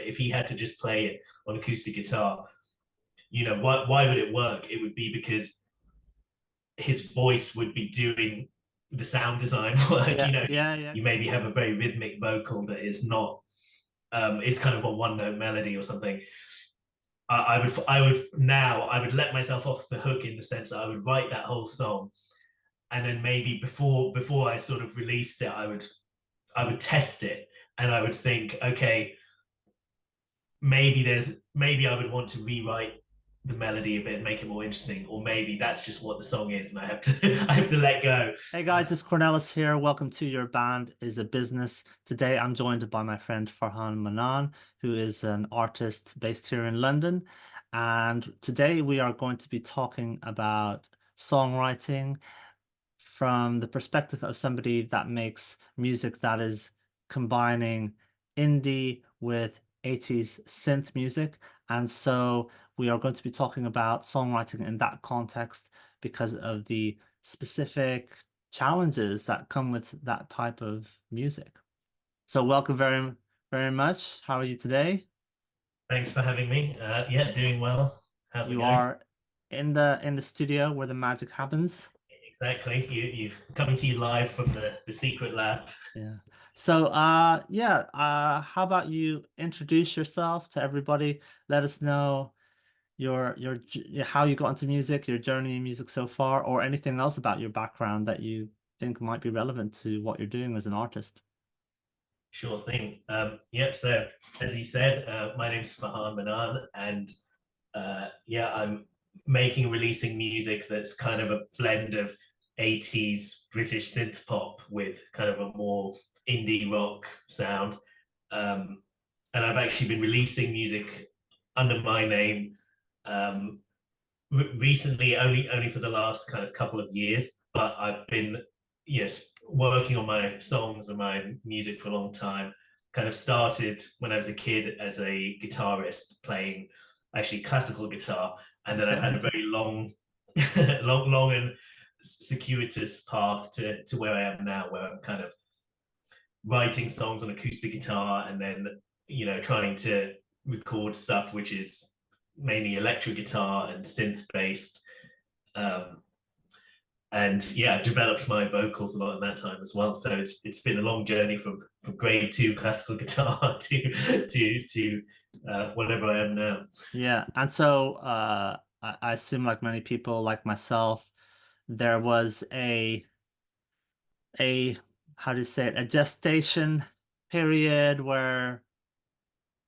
if he had to just play it on acoustic guitar, why would it work? It would be because his voice would be doing the sound design work. Yeah, yeah, yeah. You maybe have a very rhythmic vocal that is not, it's kind of a one note melody or something. I would let myself off the hook in the sense that I would write that whole song, and then maybe before I sort of released it, I would test it, and I would think, okay, maybe I would want to rewrite the melody a bit, make it more interesting, or maybe that's just what the song is, and I have to I have to let go. Hey guys, it's Cornelis here. Welcome to Your Band is a Business. Today I'm joined by my friend Farhan Mannan, who is an artist based here in London. And today we are going to be talking about songwriting from the perspective of somebody that makes music that is combining indie with 80s synth music. And so we are going to be talking about songwriting in that context because of the specific challenges that come with that type of music. So welcome very, very much. How are you today? Thanks for having me. Yeah, doing well. How's it You going? are in the studio where the magic happens. Exactly. You've coming to you live from the secret lab. Yeah. So, yeah, how about you introduce yourself to everybody? Let us know how you got into music, your journey in music so far, or anything else about your background that you think might be relevant to what you're doing as an artist. Sure thing. Yep. So as you said, my name's Farhan Mannan, and yeah, I'm making releasing music that's kind of a blend of 80s British synth pop with kind of a more indie rock sound. Um, and I've actually been releasing music under my name recently, only for the last kind of couple of years. But I've been, yes, working on my songs and my music for a long time. Kind of started when I was a kid as a guitarist playing actually classical guitar, and then I've Okay. had a very long and circuitous path to where I am now, where I'm kind of writing songs on acoustic guitar and then trying to record stuff which is mainly electric guitar and synth based. um, and yeah, I developed my vocals a lot in that time as well, so it's been a long journey from grade two classical guitar to whatever I am now. Yeah. And so, I assume like many people like myself, there was a how do you say it, a gestation period where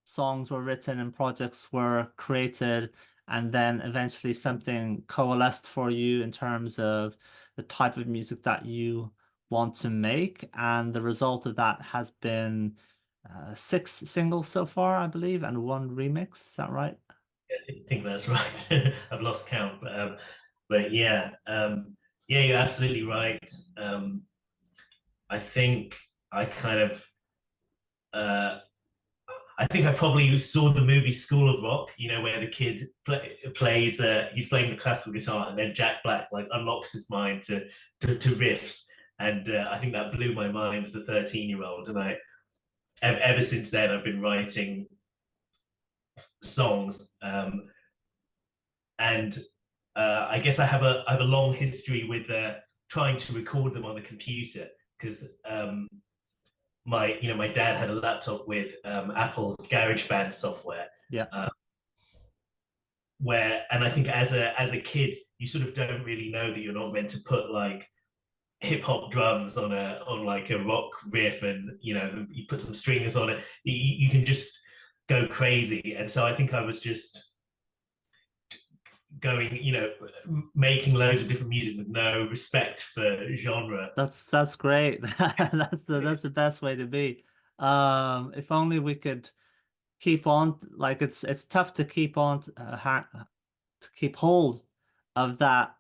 songs were written and projects were created, and then eventually something coalesced for you in terms of the type of music that you want to make. And the result of that has been six singles so far, I believe, and one remix. Is that right? I think that's right. I've lost count, but yeah, yeah, you're absolutely right. I think I kind of uh, I think I probably saw the movie School of Rock, where the kid plays, he's playing the classical guitar, and then Jack Black like unlocks his mind to riffs, and I think that blew my mind as a 13-year-old. And ever since then, I've been writing songs, and I guess I have a long history with trying to record them on the computer because my dad had a laptop with Apple's GarageBand software, Yeah. uh, where, and I think as a kid you sort of don't really know that you're not meant to put like hip hop drums on like a rock riff, and you put some strings on it, you can just go crazy. And so I think I was just going, making loads of different music with no respect for genre. That's great. That's the best way to be. If only we could keep on, like it's tough to keep on to keep hold of that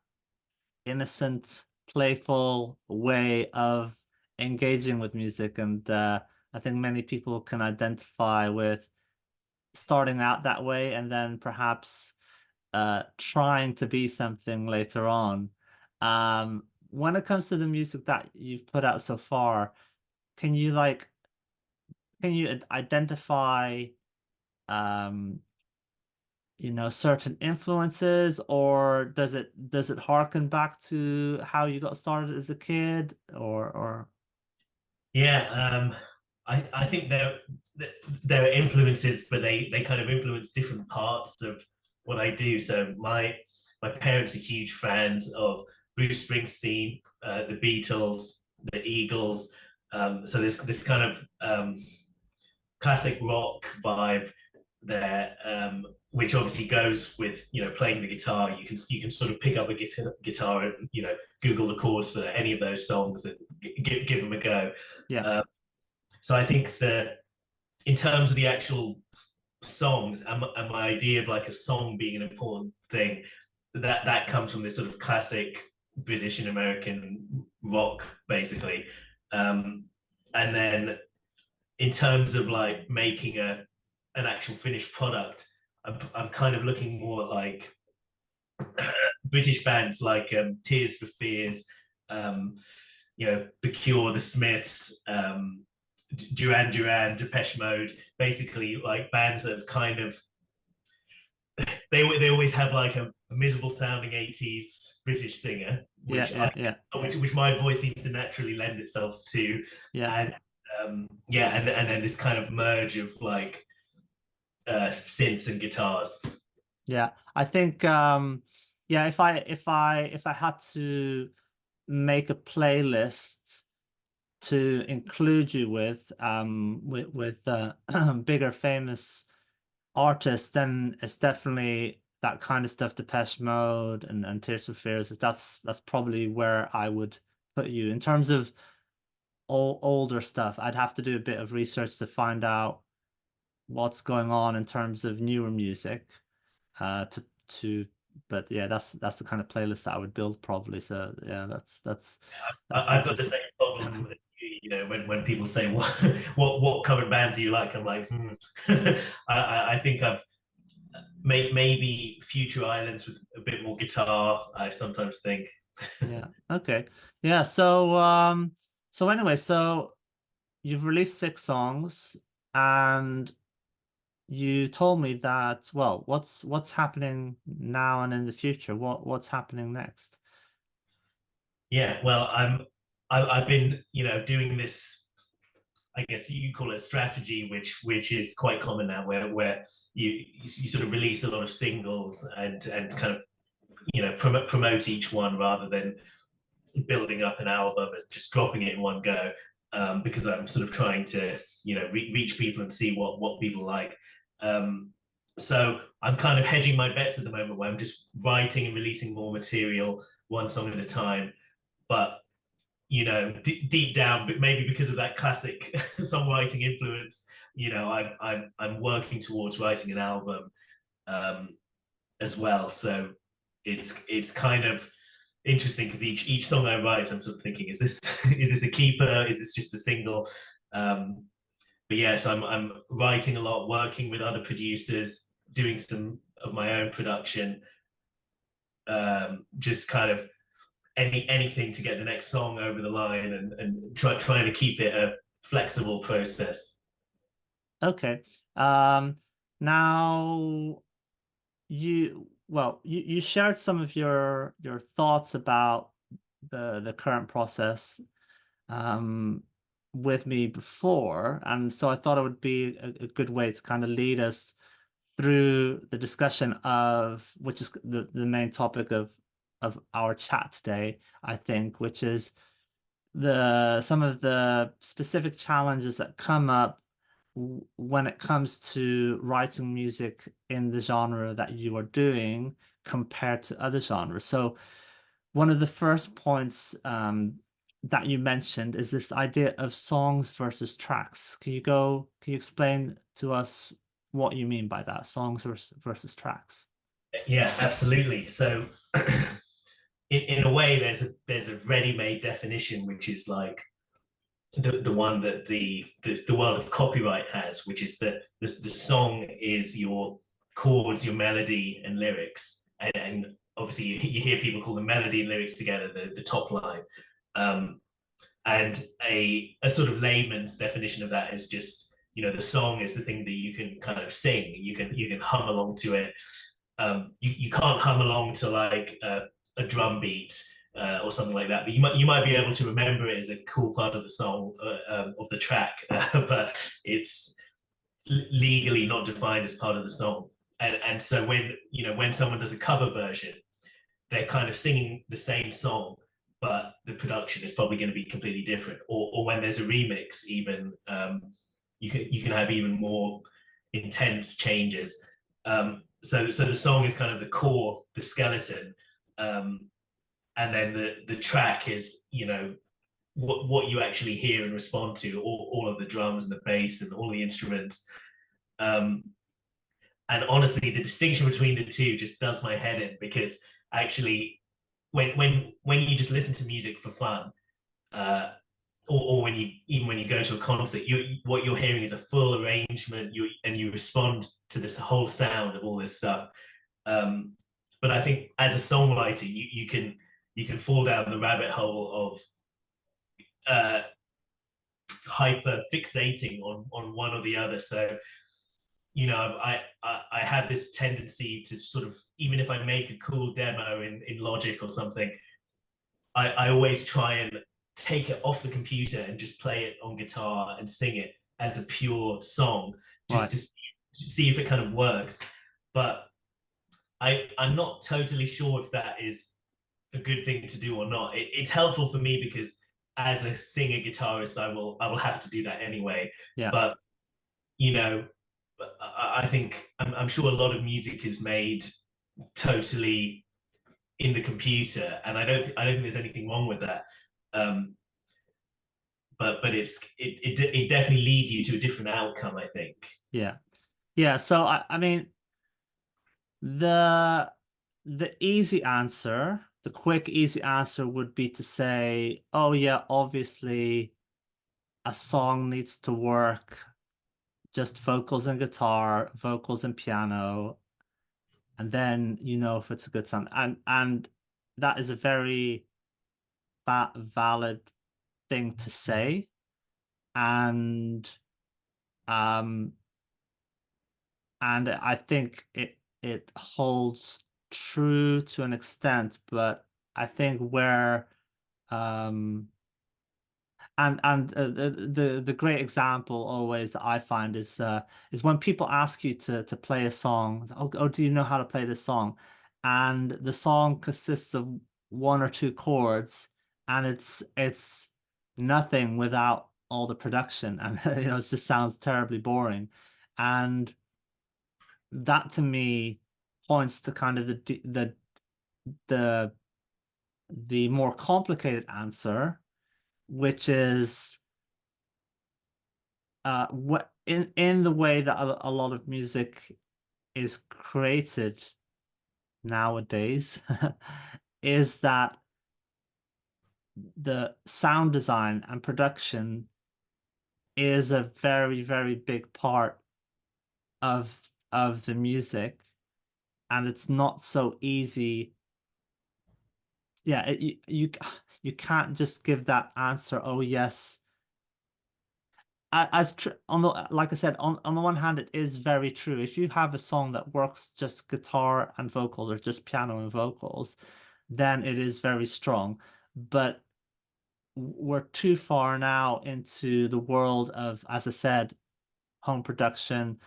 innocent, playful way of engaging with music. And I think many people can identify with starting out that way and then perhaps trying to be something later on. When it comes to the music that you've put out so far, can you identify um, certain influences, or does it harken back to how you got started as a kid, or Yeah, I think there are influences, but they kind of influence different parts of what I do. So my parents are huge fans of Bruce Springsteen, the Beatles, the Eagles. So this kind of classic rock vibe there, which obviously goes with playing the guitar. You can sort of pick up a guitar and Google the chords for any of those songs and give them a go. yeah, So I think that in terms of the actual songs and my idea of like a song being an important thing, that comes from this sort of classic British and American rock, basically. And then in terms of like making an actual finished product, I'm kind of looking more at like British bands like Tears for Fears, The Cure, The Smiths, Duran Duran, Depeche Mode, basically like bands that have kind of they always have like a miserable sounding 80s British singer, yeah, yeah, yeah, which my voice seems to naturally lend itself to, yeah, and and then this kind of merge of like synths and guitars. yeah. I think yeah, if I had to make a playlist to include you with bigger famous artists, then it's definitely that kind of stuff, Depeche Mode and Tears for Fears. That's probably where I would put you in terms of older stuff. I'd have to do a bit of research to find out what's going on in terms of newer music. To But yeah, that's the kind of playlist that I would build probably. So yeah, that's I've got the interesting. same problem. When people say what covered bands do you like, I'm like, I think I've maybe Future Islands with a bit more guitar. I sometimes think. Yeah. Okay. Yeah. So anyway, so you've released 6 songs, and you told me that, well, what's happening now and in the future? What's happening next? Yeah, well, I've been doing this. I guess you call it a strategy, which is quite common now, where you sort of release a lot of singles and kind of promote each one rather than building up an album and just dropping it in one go. Because I'm sort of trying to reach people and see what people like. So I'm kind of hedging my bets at the moment, where I'm just writing and releasing more material one song at a time. But deep down, but maybe because of that classic songwriting influence, I'm working towards writing an album um, as well. So it's kind of interesting because each song I write, I'm sort of thinking, is this is this a keeper? Is this just a single? But yes, I'm writing a lot, working with other producers, doing some of my own production, just kind of anything to get the next song over the line and trying to keep it a flexible process. Okay. Now you shared some of your thoughts about the current process um with me before, and so I thought it would be a good way to kind of lead us through the discussion of, which is the main topic of our chat today, I think, which is some of the specific challenges that come up when it comes to writing music in the genre that you are doing compared to other genres. So one of the first points that you mentioned is this idea of songs versus tracks. Can you explain to us what you mean by that, songs versus tracks? Yeah, absolutely. So in a way, there's a ready-made definition, which is like the one that the world of copyright has, which is that the song is your chords, your melody, and lyrics, and obviously you hear people call the melody and lyrics together the top line. And a sort of layman's definition of that is just the song is the thing that you can kind of sing. You can hum along to it. You can't hum along to like a drum beat or something like that, but you might be able to remember it as a cool part of the song of the track, but it's legally not defined as part of the song. And so when someone does a cover version, they're kind of singing the same song, but the production is probably going to be completely different. Or when there's a remix, even you can have even more intense changes. So the song is kind of the core, the skeleton, and then the track is what you actually hear and respond to, all of the drums and the bass and all the instruments. And honestly, the distinction between the two just does my head in, because actually, when you just listen to music for fun, or when you go to a concert, what you're hearing is a full arrangement. And you respond to this whole sound of all this stuff. But I think as a songwriter, you can fall down the rabbit hole of hyper fixating on one or the other. So I have this tendency to sort of, even if I make a cool demo in Logic or something, I always try and take it off the computer and just play it on guitar and sing it as a pure song, just to see if it kind of works. But I'm not totally sure if that is a good thing to do or not. It's helpful for me because as a singer guitarist, I will have to do that anyway. Yeah. But I think I'm sure a lot of music is made totally in the computer, and I don't think there's anything wrong with that. But it definitely leads you to a different outcome, I think. Yeah. So I mean, the easy answer, the quick easy answer would be to say, oh yeah, obviously a song needs to work just vocals and guitar, vocals and piano, and then if it's a good song. And that is a very valid thing to say. And I think it holds true to an extent, but I think where the great example always that I find is when people ask you to play a song. Oh, do you know how to play this song? And the song consists of one or two chords, and it's nothing without all the production, and it just sounds terribly boring. And that to me points to kind of the more complicated answer, which is what in the way that a lot of music is created nowadays is that the sound design and production is a very, very big part of the music, and it's not so easy. Yeah, you can't just give that answer, oh yes. On the like I said, on the one hand, it is very true. If you have a song that works just guitar and vocals or just piano and vocals, then it is very strong. But we're too far now into the world of, as I said, home production,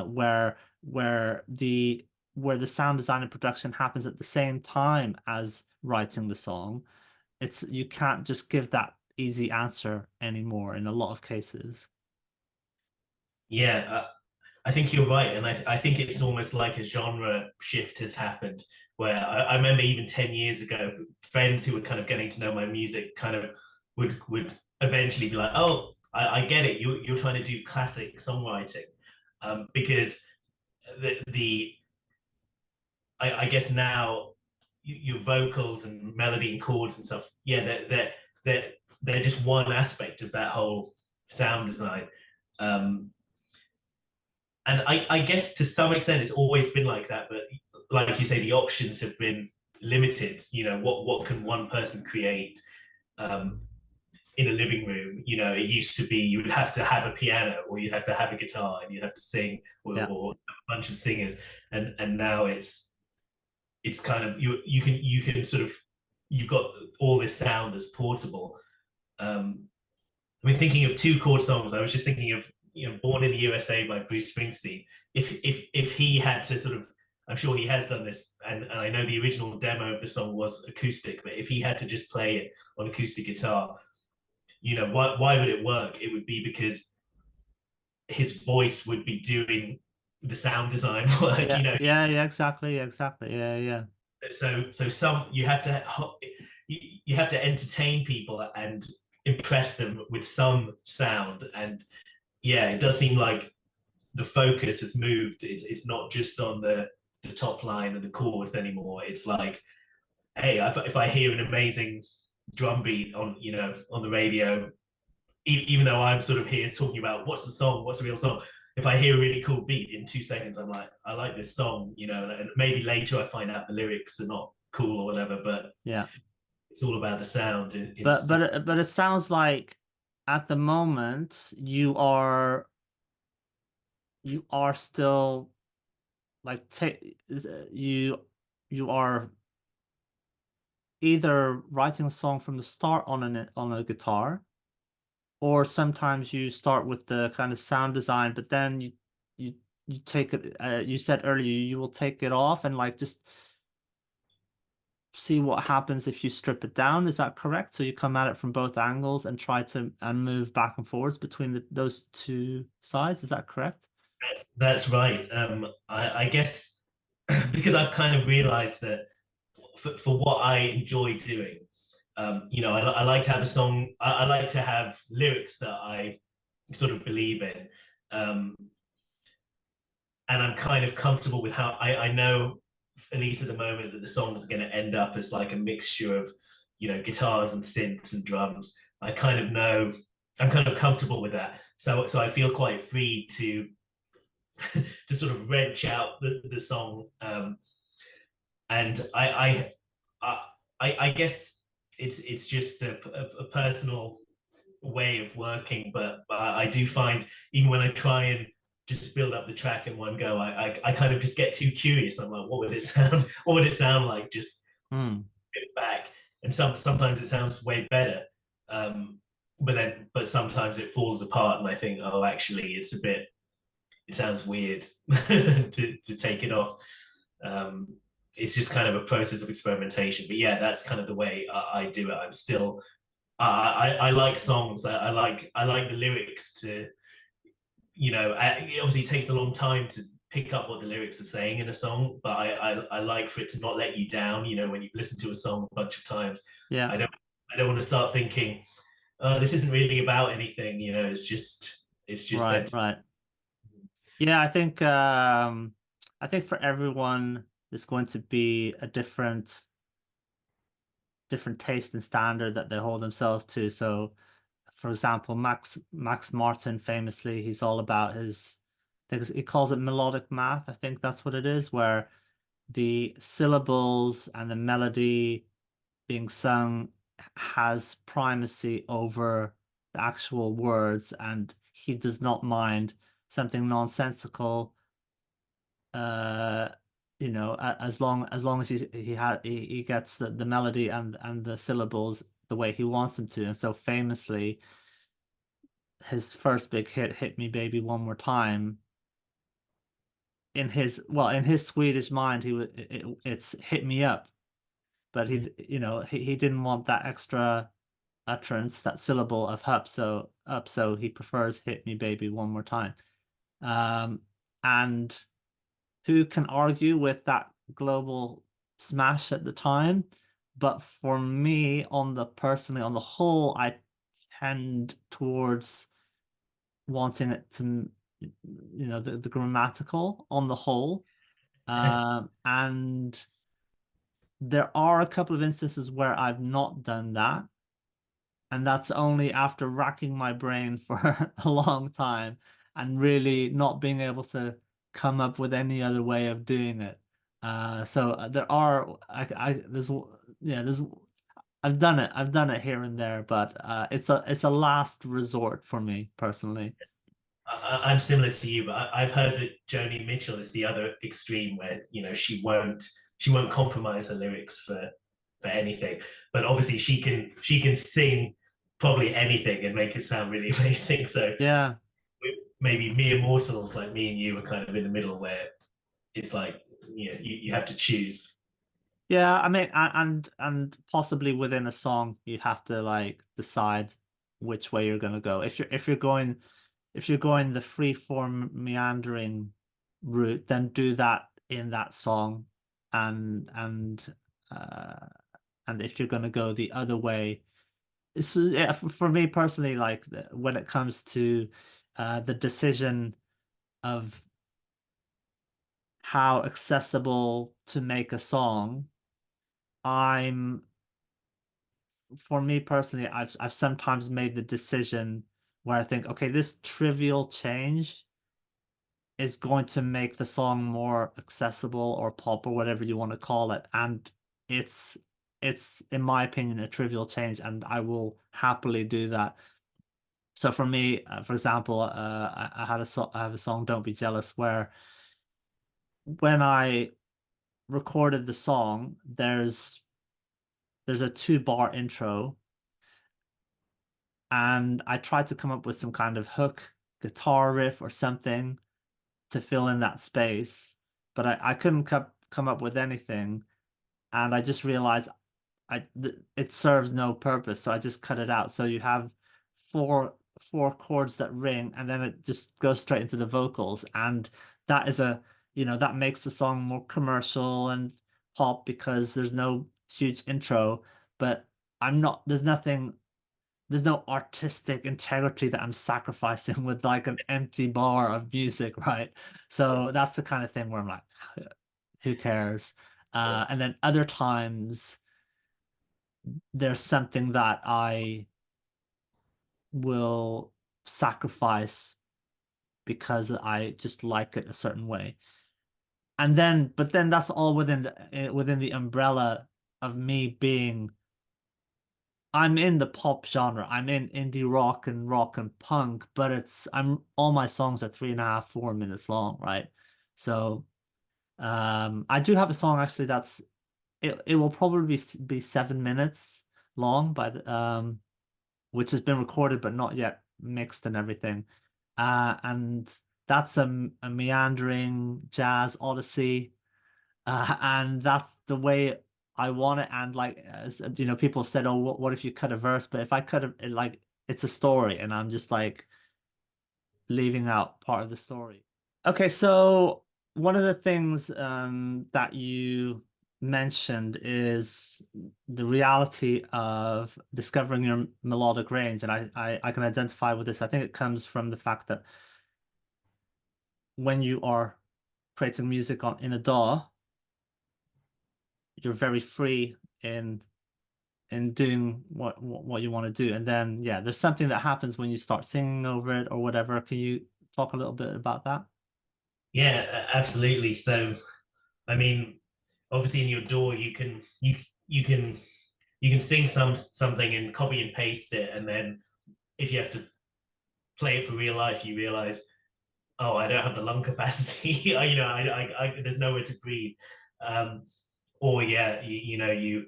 where the sound design and production happens at the same time as writing the song. You can't just give that easy answer anymore in a lot of cases. Yeah, I think you're right, and I think it's almost like a genre shift has happened. Where I remember even 10 years ago, friends who were kind of getting to know my music kind of would eventually be like, "Oh, I get it. You're trying to do classic songwriting," because I guess now your vocals and melody and chords and stuff, yeah, they're just one aspect of that whole sound design. And I guess to some extent it's always been like that, but like you say, the options have been limited. What can one person create? in a living room. You know, it used to be you would have to have a piano or you'd have to have a guitar and you'd have to sing Yeah. or a bunch of singers. And now it's kind of you can sort of you've got all this sound that's portable. I mean, thinking of two chord songs, I was just thinking of "Born in the USA" by Bruce Springsteen. If he had to sort of, I'm sure he has done this, and I know the original demo of the song was acoustic, but if he had to just play it on acoustic guitar, why would it work? It would be because his voice would be doing the sound design work. Yeah, yeah, yeah, exactly, exactly. Yeah, yeah. So some you have to entertain people and impress them with some sound, and yeah, it does seem like the focus has moved. It's not just on the top line and the chords anymore. It's like, hey, if I hear an amazing drum beat on the radio, even though I'm sort of here talking about what's the song, what's the real song, if I hear a really cool beat in 2 seconds, I'm like, I like this song, and maybe later I find out the lyrics are not cool or whatever, but Yeah. it's all about the sound. But it sounds like at the moment you are still like you are either writing a song from the start on a guitar, or sometimes you start with the kind of sound design, but then you you take it. You said earlier you will take it off and like just see what happens if you strip it down. Is that correct? So you come at it from both angles and try to and move back and forwards between those two sides. Is that correct? That's right. I guess because I've kind of realized that for what I enjoy doing, I like to have a song. I like to have lyrics that I sort of believe in, um, and I'm kind of comfortable with how I know, at least at the moment, that the song is going to end up as like a mixture of, guitars and synths and drums. I kind of know. I'm kind of comfortable with that, so I feel quite free to to sort of wrench out the song. And I guess it's just a personal way of working, but I do find even when I try and just build up the track in one go, I kind of just get too curious. I'm like, what would it sound? What would it sound like? Just Mm. back, and sometimes it sounds way better. But sometimes it falls apart, and I think, oh, actually, it sounds weird to take it off. Um, it's just kind of a process of experimentation. But yeah, that's kind of the way I do it. I'm still I like songs. I like the lyrics to it obviously takes a long time to pick up what the lyrics are saying in a song, but I like for it to not let you down. When you've listened to a song a bunch of times, Yeah. I don't I don't want to start thinking, oh, this isn't really about anything. It's just Right, that. right. Yeah, I think for everyone there's going to be a different taste and standard that they hold themselves to. So for example, Max Martin famously, he's all about I think he calls it melodic math. I think that's what it is, where the syllables and the melody being sung has primacy over the actual words, and he does not mind something nonsensical, uh, as long as he gets the melody and the syllables the way he wants them to. And so famously, his first big hit, "Hit Me Baby One More Time," in his Swedish mind, it's "hit me up," but he didn't want that extra utterance, that syllable of so he prefers "Hit Me Baby One More Time." Um, and who can argue with that global smash at the time? But for me, personally, on the whole, I tend towards wanting it to, the grammatical on the whole. And there are a couple of instances where I've not done that. And that's only after racking my brain for a long time and really not being able to come up with any other way of doing it. So there are, there's I've done it here and there, but it's a last resort for me personally. I'm similar to you, but I've heard that Joni Mitchell is the other extreme where she won't compromise her lyrics for anything. But obviously she can sing probably anything and make it sound really amazing. So Yeah. maybe mere mortals like me and you are kind of in the middle where it's like you have to choose. Yeah, I mean, and possibly within a song, you have to like decide which way you're gonna go. If you're going the free form meandering route, then do that in that song, and and uh, and if you're gonna go the other way, yeah, for me personally, like when it comes to the decision of how accessible to make a song, I'm for me personally, I've sometimes made the decision where I think, okay, this trivial change is going to make the song more accessible or pop or whatever you want to call it. And it's it's in my opinion a trivial change, and I will happily do that. So for me, for example, I have a song "Don't Be Jealous" where when I recorded the song, there's a 2 bar intro, and I tried to come up with some kind of hook, guitar riff, or something to fill in that space, but I couldn't come up with anything, and I just realized it serves no purpose, so I just cut it out. So you have four chords that ring, and then it just goes straight into the vocals, and that is that makes the song more commercial and pop because there's no huge intro, but I'm not there's no artistic integrity that I'm sacrificing with like an empty bar of music, right? So that's the kind of thing where I'm like, who cares? And then other times there's something that I will sacrifice because I just like it a certain way. But then that's all within the umbrella of me being I'm in the pop genre. I'm in indie rock and punk, but it's I'm all my songs are 3.5, 4 minutes long, right? So I do have a song actually it will probably be 7 minutes long by the which has been recorded but not yet mixed and everything. And that's a meandering jazz odyssey. And that's the way I want it. And like, people have said, "Oh, what if you cut a verse?" But if I cut it, like, it's a story, and I'm just like leaving out part of the story. Okay, so one of the things that you mentioned is the reality of discovering your melodic range, and I can identify with this. I think it comes from the fact that when you are creating music in a DAW, you're very free in doing what you want to do. And then yeah, there's something that happens when you start singing over it or whatever. Can you talk a little bit about that? Yeah, absolutely. So I mean, obviously in your door you can sing something and copy and paste it, and then if you have to play it for real life, you realize, oh, I don't have the lung capacity. There's nowhere to breathe. Um, or yeah, you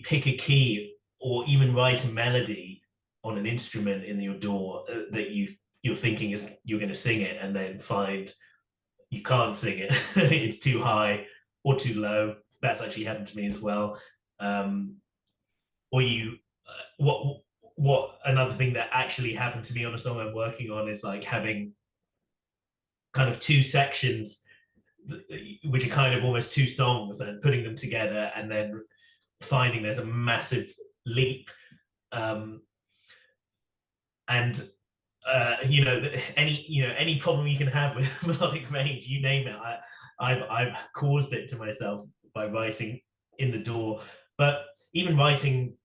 pick a key or even write a melody on an instrument in your door that you're thinking is you're going to sing it, and then find you can't sing it. It's too high or too low. That's actually happened to me as well. Um, or you what another thing that actually happened to me on a song I'm working on is like having kind of two sections which are kind of almost two songs and putting them together and then finding there's a massive leap. And any problem you can have with melodic range, you name it, I've caused it to myself by writing in the door. But even writing,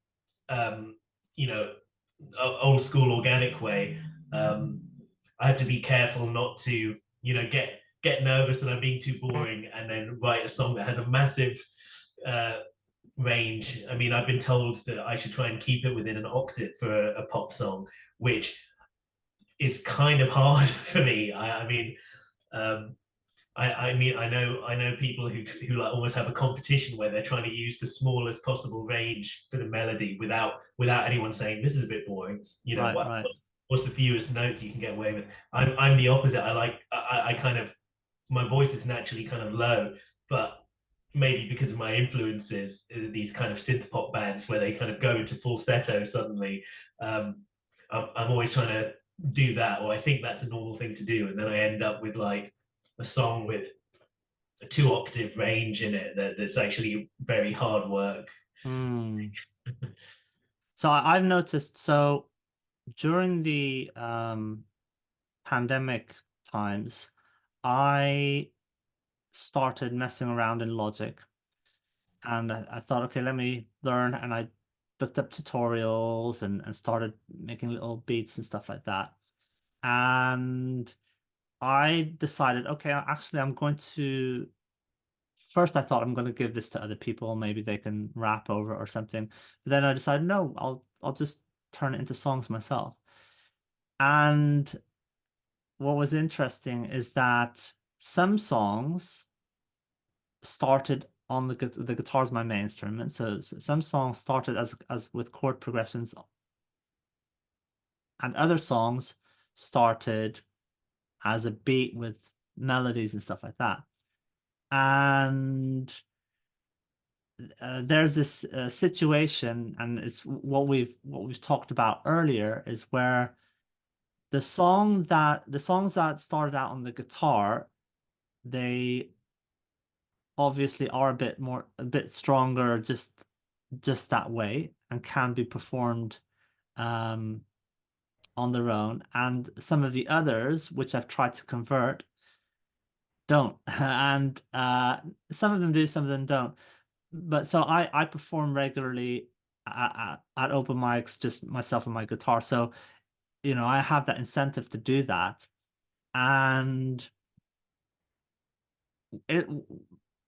um, you know, old school organic way, I have to be careful not to, get nervous that I'm being too boring and then write a song that has a massive uh, range. I mean, I've been told that I should try and keep it within an octave for a pop song, which is kind of hard for me. I mean, um, I know people who like almost have a competition where they're trying to use the smallest possible range for the melody without anyone saying this is a bit boring. You know, Right, right. what's the fewest notes you can get away with? I'm the opposite. I kind of, my voice is naturally kind of low, but maybe because of my influences, these kind of synth pop bands where they kind of go into falsetto suddenly. Um, I'm always trying to do that, or I think that's a normal thing to do, and then I end up with like a song with a 2 octave range in it that's actually very hard work. Hmm. So I've noticed, so during the pandemic times, I started messing around in Logic, and I thought, okay, let me learn, and I looked up tutorials and started making little beats and stuff like that. And I decided, okay, actually, I'm going to first I thought I'm going to give this to other people, maybe they can rap over it or something. But then I decided, no, I'll just turn it into songs myself. And what was interesting is that some songs started on the guitar is my main instrument. So some songs started as with chord progressions, and other songs started as a beat with melodies and stuff like that. And there's this situation, and it's what we've talked about earlier, is where the songs that started out on the guitar, they obviously are a bit stronger, just that way, and can be performed um, on their own. And some of the others, which I've tried to convert, don't. And some of them do, some of them don't. But so I perform regularly at open mics, just myself and my guitar. So, I have that incentive to do that. And it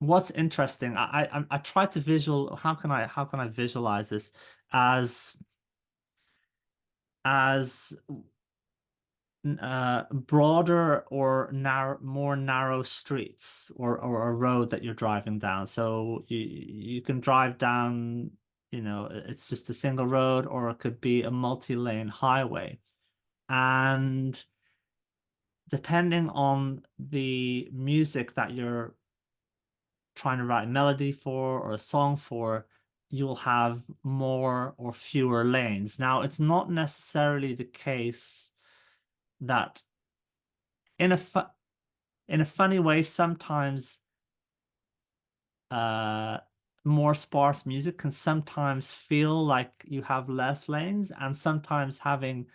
what's interesting, I try to how can I visualize this as as broader or more narrow streets, or a road that you're driving down. So you can drive down, it's just a single road, or it could be a multi-lane highway. And depending on the music that you're trying to write a melody for or a song for, you'll have more or fewer lanes. Now, it's not necessarily the case that in a fu in a funny way, sometimes uh more sparse music can sometimes feel like you have less lanes, and sometimes having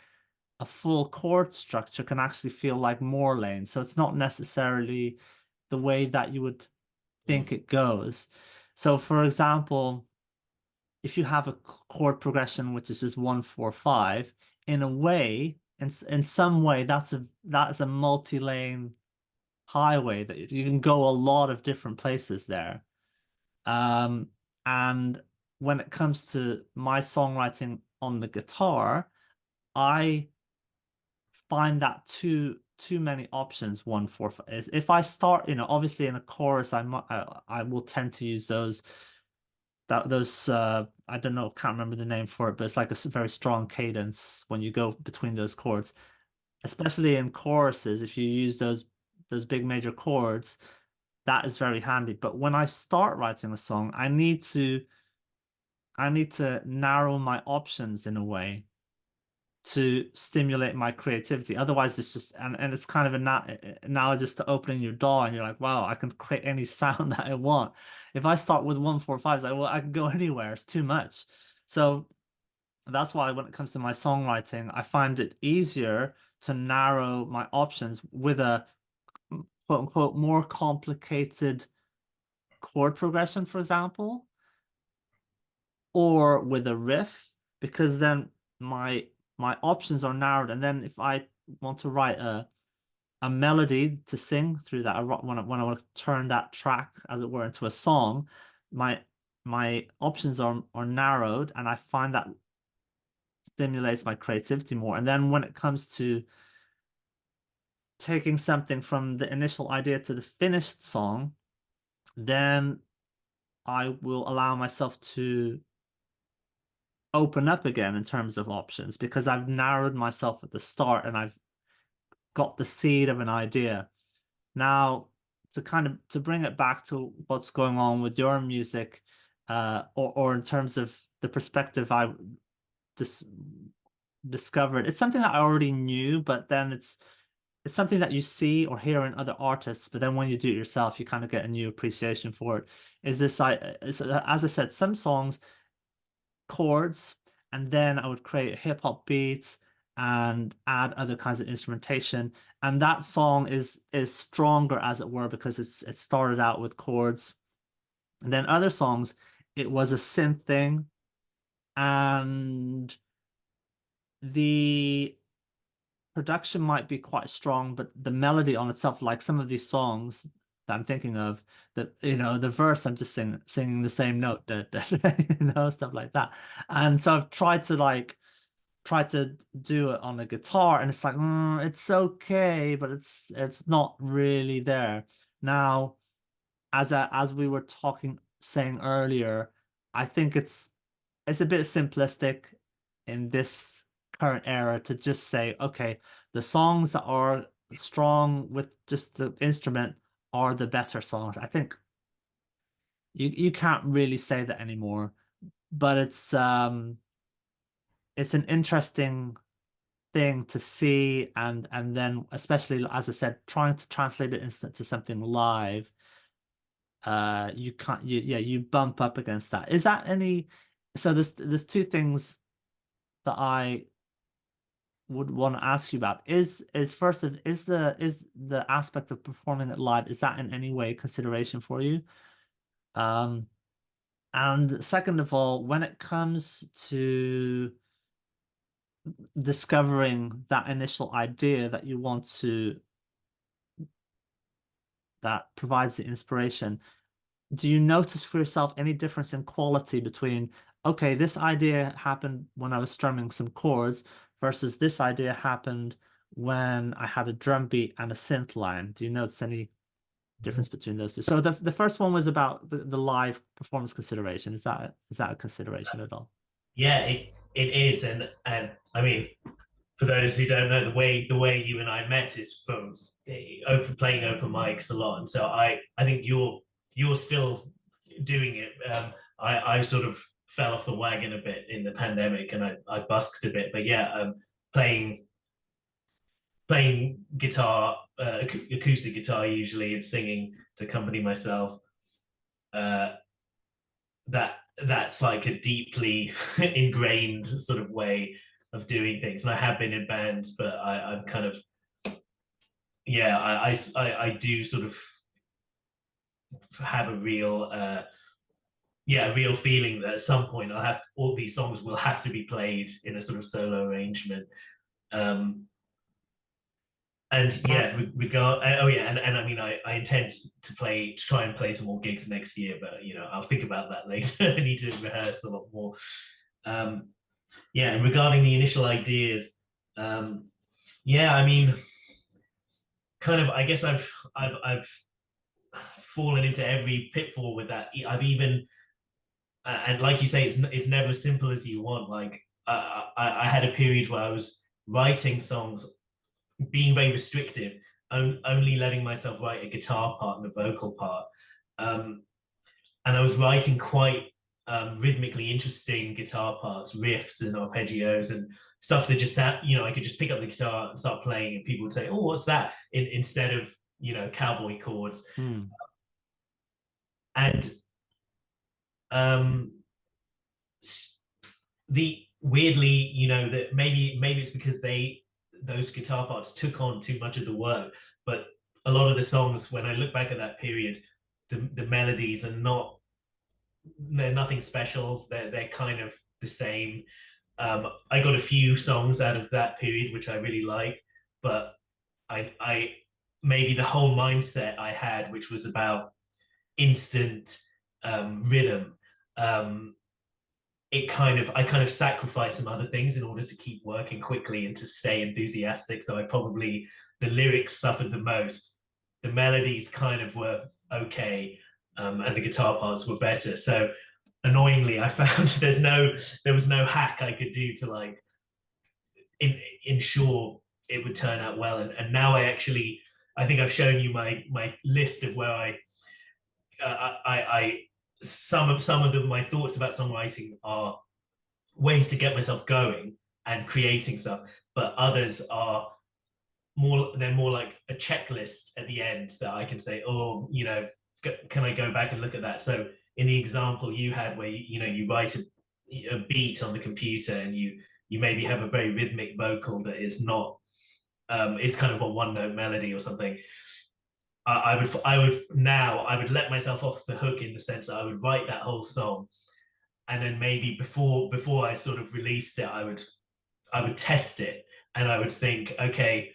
a full chord structure can actually feel like more lanes. So it's not necessarily the way that you would think Mm. it goes. So for example, if you have a chord progression which is just 1 4 5, in a way, in some way, that's a multi-lane highway that you can go a lot of different places there. And when it comes to my songwriting on the guitar, I find that too many options. 1 4 5. If I start, obviously in a chorus, I will tend to use those I don't know, can't remember the name for it, but it's like a very strong cadence when you go between those chords. Especially in choruses, if you use those big major chords, that is very handy. But when I start writing a song, I need to narrow my options in a way to stimulate my creativity. Otherwise, it's just, and it's kind of analogous to opening your door, and you're like, wow, I can create any sound that I want. If I start with 1 4 5, it's like, well, I can go anywhere. It's too much. So that's why when it comes to my songwriting, I find it easier to narrow my options with a quote unquote more complicated chord progression, for example, or with a riff, because then my options are narrowed. And then if I want to write a melody to sing through that, when I want to turn that track, as it were, into a song, my my options are narrowed, and I find that stimulates my creativity more. And then when it comes to taking something from the initial idea to the finished song, then I will allow myself to open up again in terms of options because I've narrowed myself at the start and I've got the seed of an idea. Now, to bring it back to what's going on with your music, or in terms of the perspective I just discovered, it's something that I already knew, but then it's something that you see or hear in other artists, but then when you do it yourself, you kind of get a new appreciation for it. As I said, some songs, chords, and then I would create hip hop beats and add other kinds of instrumentation. And that song is stronger, as it were, because it started out with chords. And then other songs, it was a synth thing, and the production might be quite strong, but the melody on itself, like some of these songs that I'm thinking of, that the verse I'm just singing the same note, stuff like that. And so I've tried to do it on a guitar, and it's like it's okay, but it's not really there. Now, as we were saying earlier, I think it's a bit simplistic in this current era to just say, okay, the songs that are strong with just the instrument are the better songs. I think you can't really say that anymore, but it's an interesting thing to see, and then especially, as I said, trying to translate it to something live, you can't you bump up against that. Is that any So there's two things that I would want to ask you about. Is the aspect of performing it live, is that in any way consideration for you? Um, and second of all, when it comes to discovering that initial idea that provides the inspiration, do you notice for yourself any difference in quality between, okay, this idea happened when I was strumming some chords versus this idea happened when I had a drum beat and a synth line? Do you notice any difference between those two? So the first one was about the live performance consideration. Is that a consideration at all? Yeah, it is, and I mean, for those who don't know, the way you and I met is from playing open mics a lot, and so I think you're still doing it. I sort of fell off the wagon a bit in the pandemic, and I busked a bit, but yeah, playing guitar, acoustic guitar usually, and singing to accompany myself. Uh, that's like a deeply ingrained sort of way of doing things. And I have been in bands, but I'm kind of, yeah, I do sort of have a real a real feeling that at some point all these songs will have to be played in a sort of solo arrangement. um and yeah, oh yeah, and I mean, I intend to try and play some more gigs next year, but I'll think about that later. I need to rehearse a lot more. um yeah, and regarding the initial ideas, um yeah, I mean, kind of, I guess I've fallen into every pitfall with that. I've even and like you say, it's never as simple as you want. Like, I had a period where I was writing songs, being very restrictive, only letting myself write a guitar part and a vocal part. Um, and I was writing quite rhythmically interesting guitar parts, riffs and arpeggios and stuff that just sat, I could just pick up the guitar and start playing, and people would say, "Oh, what's that?" Instead of cowboy chords. Hmm. And um, the weirdly, that maybe it's because those guitar parts took on too much of the work, but a lot of the songs, when I look back at that period, the melodies they're nothing special. They're kind of the same. I got a few songs out of that period which I really like, but I maybe the whole mindset I had, which was about instant rhythm, I kind of sacrifice some other things in order to keep working quickly and to stay enthusiastic. So the lyrics suffered the most. The melodies kind of were okay, and the guitar parts were better. So annoyingly, I found there was no hack I could do to like ensure it would turn out well. And now I think I've shown you my list of where I some of my thoughts about songwriting are ways to get myself going and creating stuff, but others are they're more like a checklist at the end that I can say, oh, can I go back and look at that? So in the example you had where you write a beat on the computer and you maybe have a very rhythmic vocal that is not it's kind of a one note melody or something. I would let myself off the hook in the sense that I would write that whole song, and then maybe before I sort of released it, I would test it, and I would think, okay,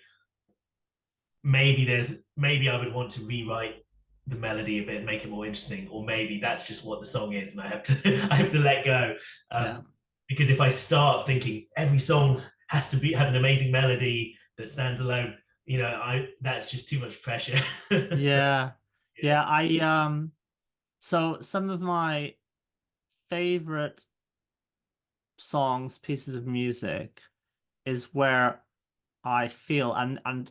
maybe I would want to rewrite the melody a bit, make it more interesting, or maybe that's just what the song is, and I have to I have to let go. Yeah. Because if I start thinking every song has to have an amazing melody that stands alone, that's just too much pressure. So, Yeah. yeah. Yeah. So some of my favorite songs, pieces of music is where I feel and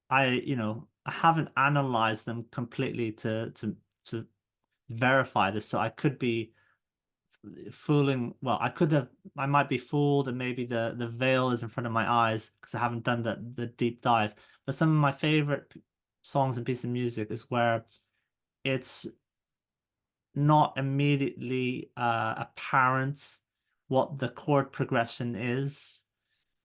I haven't analyzed them completely to verify this. So I could be I might be fooled and maybe the veil is in front of my eyes because I haven't done the deep dive. But some of my favorite songs and pieces of music is where it's not immediately apparent what the chord progression is,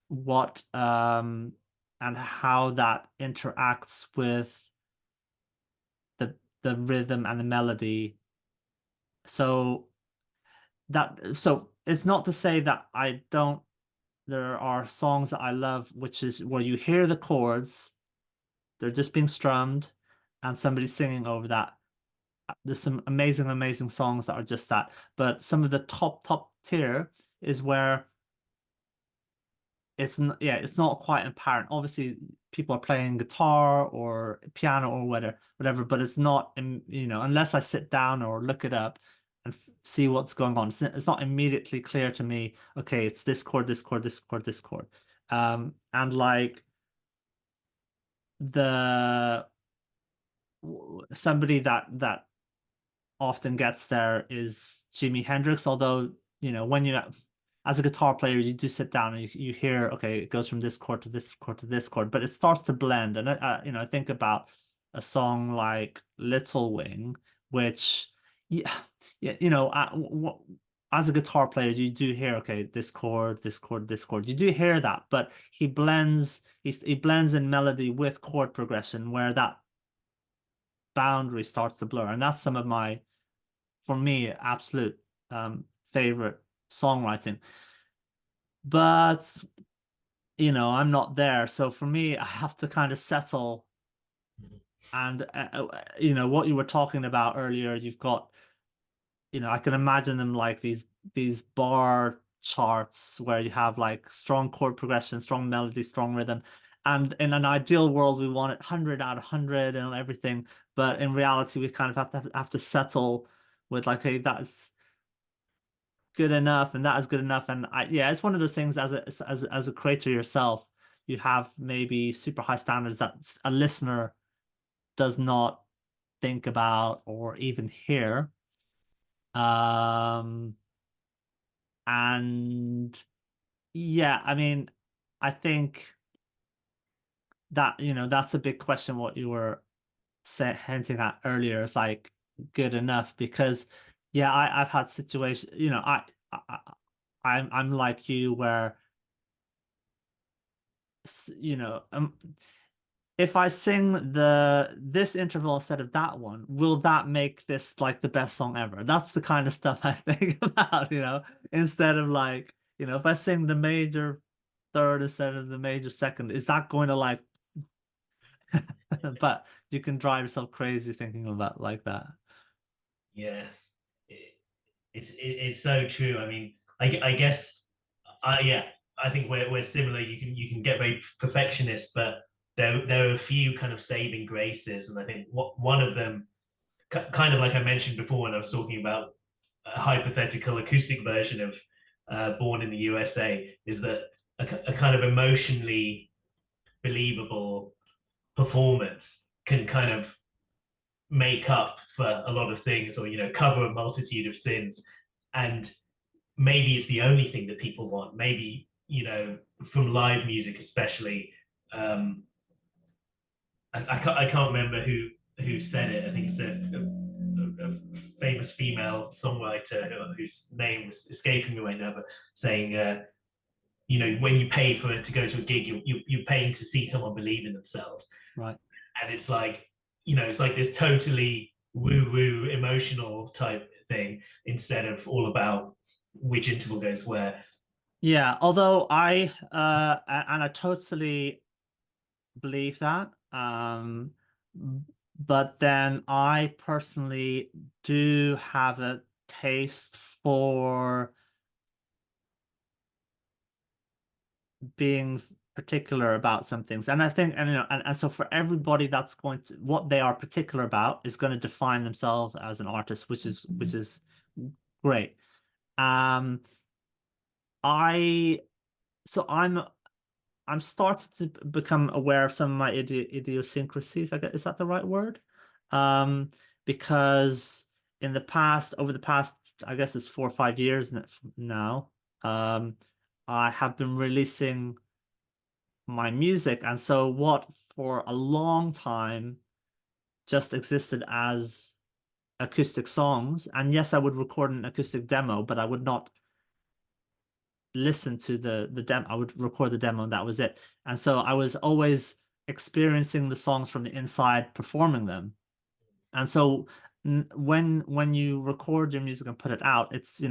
what and how that interacts with the rhythm and the melody. So it's not to say that I don't there are songs that I love which is where you hear the chords, they're just being strummed and somebody's singing over that. There's some amazing, amazing songs that are just that. But some of the top tier is where it's not quite apparent. Obviously, people are playing guitar or piano or whatever, but it's not, unless I sit down or look it up and see what's going on. It's not immediately clear to me, okay, it's this chord, this chord, this chord, this chord. And like the somebody that often gets there is Jimi Hendrix, although, when you as a guitar player, you do sit down and you hear, okay, it goes from this chord to this chord to this chord, but it starts to blend. And I think about a song like Little Wing, which, yeah, yeah, as a guitar player, you do hear, okay, this chord, this chord, this chord. You do hear that, but he blends in melody with chord progression where that boundary starts to blur. And that's some of my, for me, absolute favorite songwriting. But I'm not there. So for me, I have to kind of settle. And what you were talking about earlier, you've got, I can imagine them like these bar charts where you have like strong chord progression, strong melody, strong rhythm. And in an ideal world, we want it 100 out of 100 and everything. But in reality, we kind of have to settle with like, hey, that's good enough and that is good enough. And it's one of those things as a creator yourself, you have maybe super high standards that a listener does not think about or even hear. Um, and yeah, I mean, I think that, that's a big question, what you were hinting at earlier is like good enough because yeah, I've had situations, I I'm like you where if I sing this interval instead of that one, will that make this like the best song ever? That's the kind of stuff I think about, instead of like, if I sing the major third instead of the major second, is that going to like, but you can drive yourself crazy thinking about like that. Yeah. it's so true. I mean, I guess, yeah, I think we're similar. You can get very perfectionist, but there are a few kind of saving graces, and I think one of them, kind of like I mentioned before when I was talking about a hypothetical acoustic version of Born in the USA, is that a kind of emotionally believable performance can kind of make up for a lot of things, or cover a multitude of sins. And maybe it's the only thing that people want. Maybe, from live music especially. I can't remember who said it. I think it's a famous female songwriter whose name is escaping me right now, but saying, when you pay for it to go to a gig, you're paying to see someone believe in themselves. Right. And it's like, it's like this totally woo-woo emotional type thing, instead of all about which interval goes where. Yeah, although I totally believe that. But then I personally do have a taste for being particular about some things. And I think, and so for everybody, that's going to, what they are particular about is going to define themselves as an artist, which is great. I so I'm starting to become aware of some of my idiosyncrasies. I guess, is that the right word? Um, because over the past, I guess it's 4 or 5 years now, I have been releasing my music, and so what for a long time just existed as acoustic songs, and yes, I would record an acoustic demo, but I would not listen to the demo. I would record the demo and that was it. And so I was always experiencing the songs from the inside, performing them. And so when you record your music and put it out, it's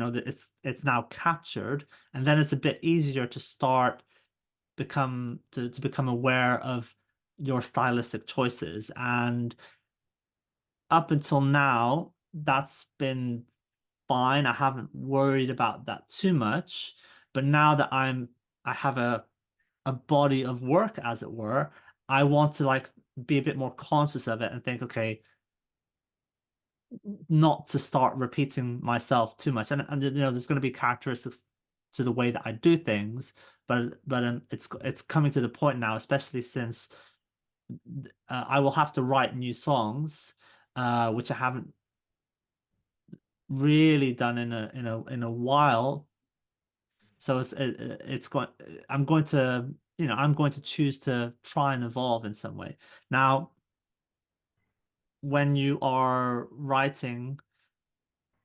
it's now captured, and then it's a bit easier to start to become aware of your stylistic choices. And up until now, that's been fine. I haven't worried about that too much. But now that I have a body of work, as it were, I want to like be a bit more conscious of it and think, okay, not to start repeating myself too much. And there's going to be characteristics to the way that I do things, but it's coming to the point now, especially since I will have to write new songs, which I haven't really done in a while. So it's going. I'm going to choose to try and evolve in some way. Now, when you are writing,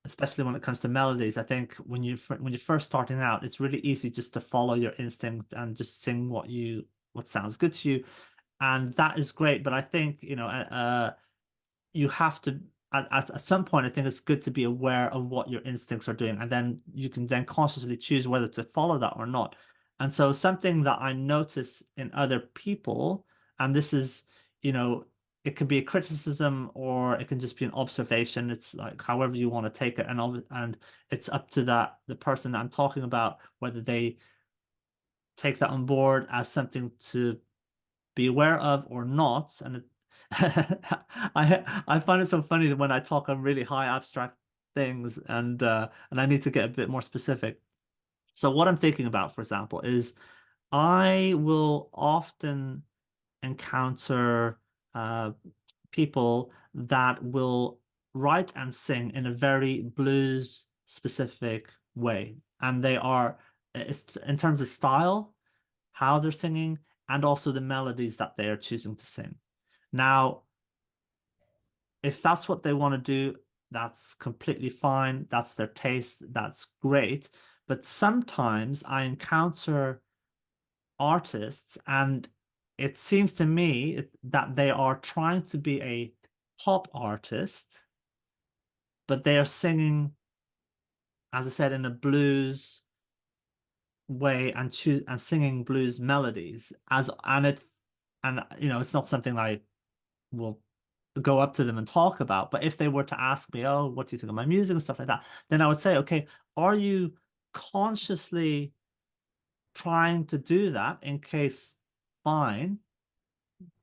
especially when it comes to melodies, I think when you're first starting out, it's really easy just to follow your instinct and just sing what sounds good to you, and that is great. But I think you have to at some point, I think it's good to be aware of what your instincts are doing, and then you can then consciously choose whether to follow that or not. And so something that I notice in other people, and this is, it can be a criticism or it can just be an observation. It's like however you want to take it, and it's up to the person that I'm talking about whether they take that on board as something to be aware of or not. And I find it so funny that when I talk on really high abstract things, and I need to get a bit more specific. So what I'm thinking about, for example, is I will often encounter people that will write and sing in a very blues specific way. And it's in terms of style, how they're singing, and also the melodies that they are choosing to sing. Now, if that's what they want to do, that's completely fine. That's their taste. That's great. But sometimes I encounter artists, and it seems to me that they are trying to be a pop artist, but they are singing, as I said, in a blues way and singing blues melodies it's not something I will go up to them and talk about. But if they were to ask me, oh, what do you think of my music and stuff like that, then I would say, okay, are you consciously trying to do that in case, fine,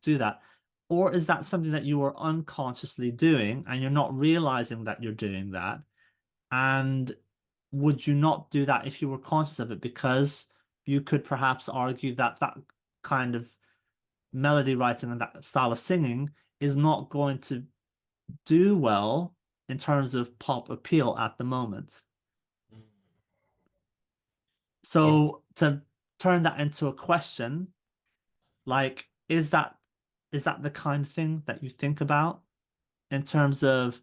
do that. Or is that something that you are unconsciously doing and you're not realizing that you're doing that? And would you not do that if you were conscious of it? Because you could perhaps argue that that kind of melody writing and that style of singing is not going to do well in terms of pop appeal at the moment. Yeah, So to turn that into a question, like, is that the kind of thing that you think about in terms of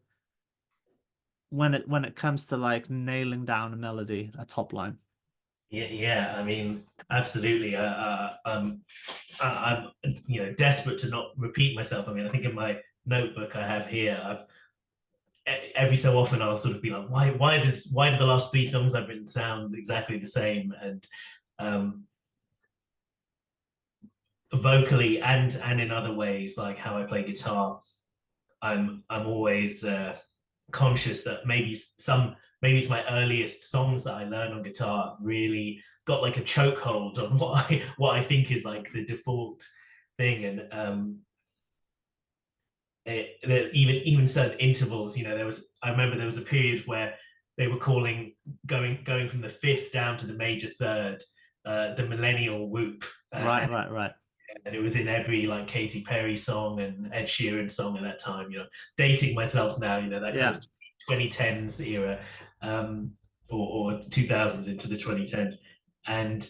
when it comes to like nailing down a melody, a top line? yeah. I mean, absolutely. I'm, desperate to not repeat myself. I mean, I think in my notebook I have here, every so often I'll sort of be like, why did the last three songs I've written sound exactly the same? And um, vocally and in other ways, like how I play guitar, I'm always conscious that maybe it's my earliest songs that I learned on guitar have really got like a chokehold on what I think is like the default thing. And even certain intervals, I remember there was a period where they were calling going from the fifth down to the major third the millennial whoop. Right, right, right. And it was in every like Katy Perry song and Ed Sheeran song at that time. Dating myself now, that kind Yeah. of 2010s era, or 2000s into the 2010s, and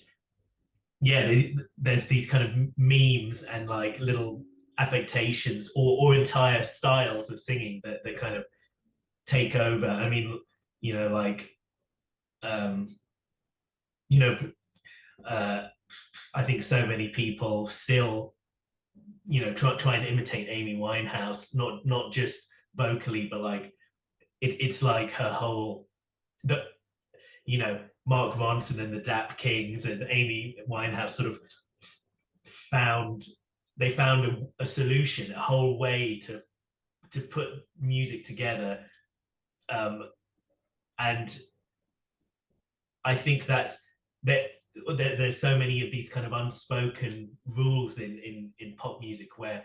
yeah, there's these kind of memes and like little affectations or entire styles of singing that kind of take over. I mean, like um, you know, uh, I think so many people still try and imitate Amy Winehouse, not just vocally, but like it's like her whole the Mark Ronson and the Dap Kings and Amy Winehouse sort of found a solution, a whole way to put music together, and I think that there's so many of these kind of unspoken rules in pop music where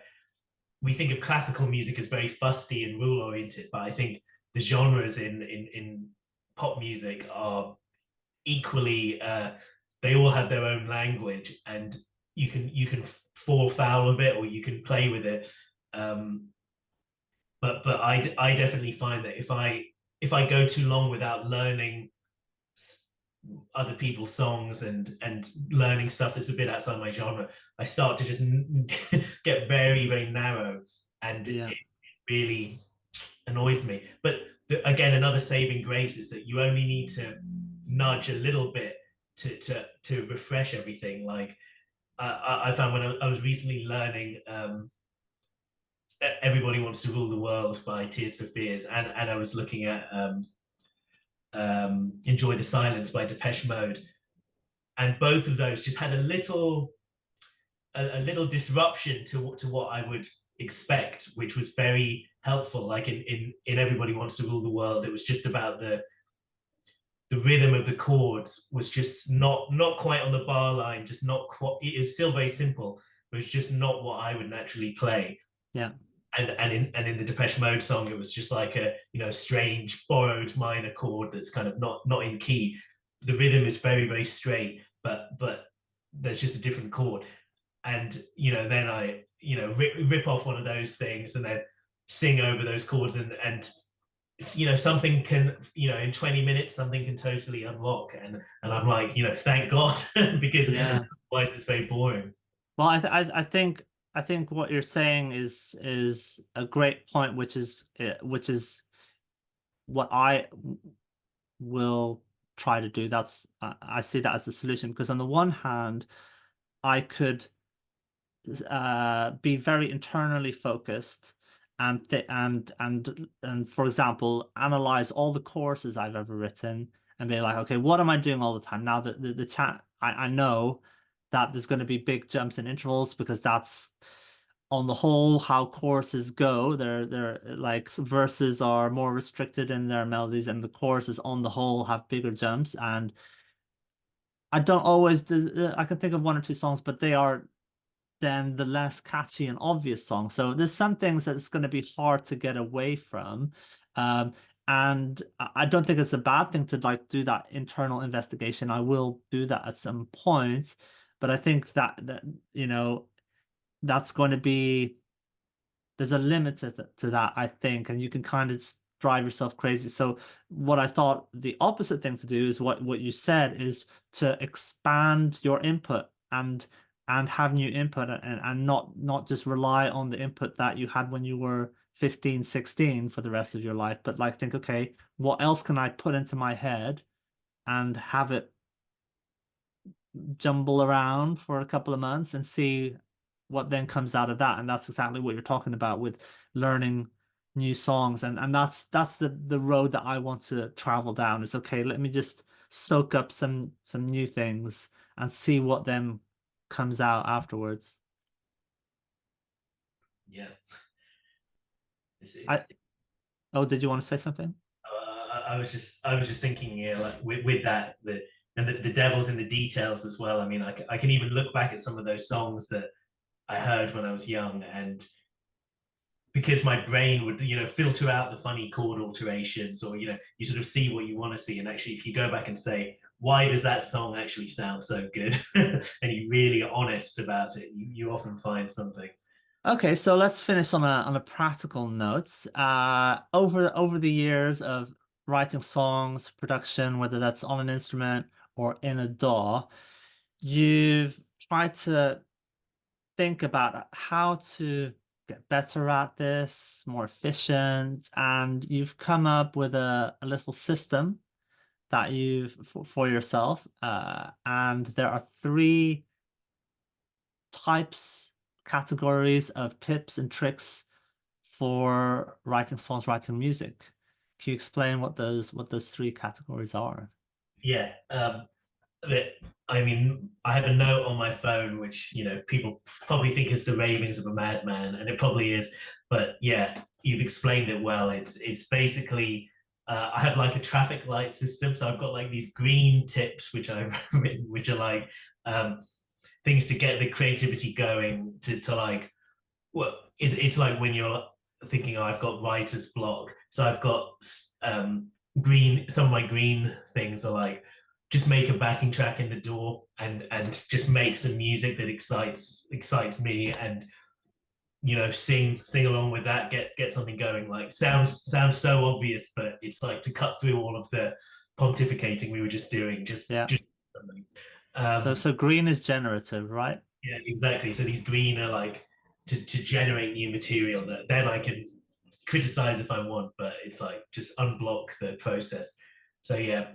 we think of classical music as very fusty and rule oriented, but I think the genres in pop music are equally. They all have their own language, and you can fall foul of it or you can play with it. But I definitely find that if I go too long without learning other people's songs and learning stuff that's a bit outside my genre, I start to just get very, very narrow, and Yeah. it really annoys me. But again, another saving grace is that you only need to nudge a little bit to refresh everything. Like I found when I was recently learning "Everybody Wants to Rule the World" by Tears for Fears, and I was looking at "Enjoy the Silence" by Depeche Mode, and both of those just had a little disruption to what I would expect, which was very helpful. Like in "Everybody Wants to Rule the World," it was just about the rhythm of the chords was just not quite on the bar line, just not quite. It's still very simple, but it's just not what I would naturally play. Yeah. And in the Depeche Mode song, it was just like a strange borrowed minor chord that's kind of not in key. The rhythm is very, very straight, but there's just a different chord. And then I rip off one of those things and then sing over those chords, and something can in 20 minutes something can totally unlock, and I'm like, thank God, because Yeah. otherwise it's very boring. Well, I think what you're saying is a great point, which is what I will try to do. I see that as the solution because on the one hand, I could be very internally focused and th and for example, analyze all the courses I've ever written and be like, okay, what am I doing all the time? Now the chat, I know that there's going to be big jumps in intervals because that's on the whole, how choruses go. They're like verses are more restricted in their melodies, and the choruses on the whole have bigger jumps. And I don't always do, I can think of one or two songs, but they are then the less catchy and obvious song. So there's some things that's going to be hard to get away from. Um, and I don't think it's a bad thing to like do that internal investigation. I will do that at some point, but I think that you know that's going to be there's a limit to that, I think, and you can kind of drive yourself crazy. So what I thought the opposite thing to do is what you said is to expand your input and have new input and not just rely on the input that you had when you were 15, 16 for the rest of your life, but like think, okay, what else can I put into my head and have it jumble around for a couple of months and see what then comes out of that. And that's exactly what you're talking about with learning new songs. And that's the road that I want to travel down. Is okay, let me just soak up some new things and see what then comes out afterwards. Yeah, I it's Oh, did you want to say something? I was just thinking, yeah, like with that, and the devil's in the details as well. I mean, I can even look back at some of those songs that I heard when I was young, and because my brain would, filter out the funny chord alterations, or you sort of see what you want to see, and actually, if you go back and say, why does that song actually sound so good, and you're really honest about it, you often find something. Okay, so let's finish on a practical note. Over the years of writing songs, production, whether that's on an instrument or in a DAW, you've tried to think about how to get better at this, more efficient, and you've come up with a little system that for yourself. And there are three types, categories of tips and tricks for writing songs, writing music. Can you explain what those three categories are? Yeah. That I mean, I have a note on my phone, which people probably think is the ravings of a madman, and it probably is. But yeah, you've explained it well. It's basically I have like a traffic light system, so I've got like these green tips which I've written, which are like things to get the creativity going to like well, it's like when you're thinking, oh, I've got writer's block, so I've got green. Some of my green things are like just make a backing track in the door and just make some music that excites me, and sing along with that, get something going. Like sounds so obvious, but it's like to cut through all of the pontificating we were just doing, Yeah. just something. So Um, so green is generative, right? Yeah, exactly. So these green are like to generate new material that then I can criticize if I want, but it's like just unblock the process. So yeah,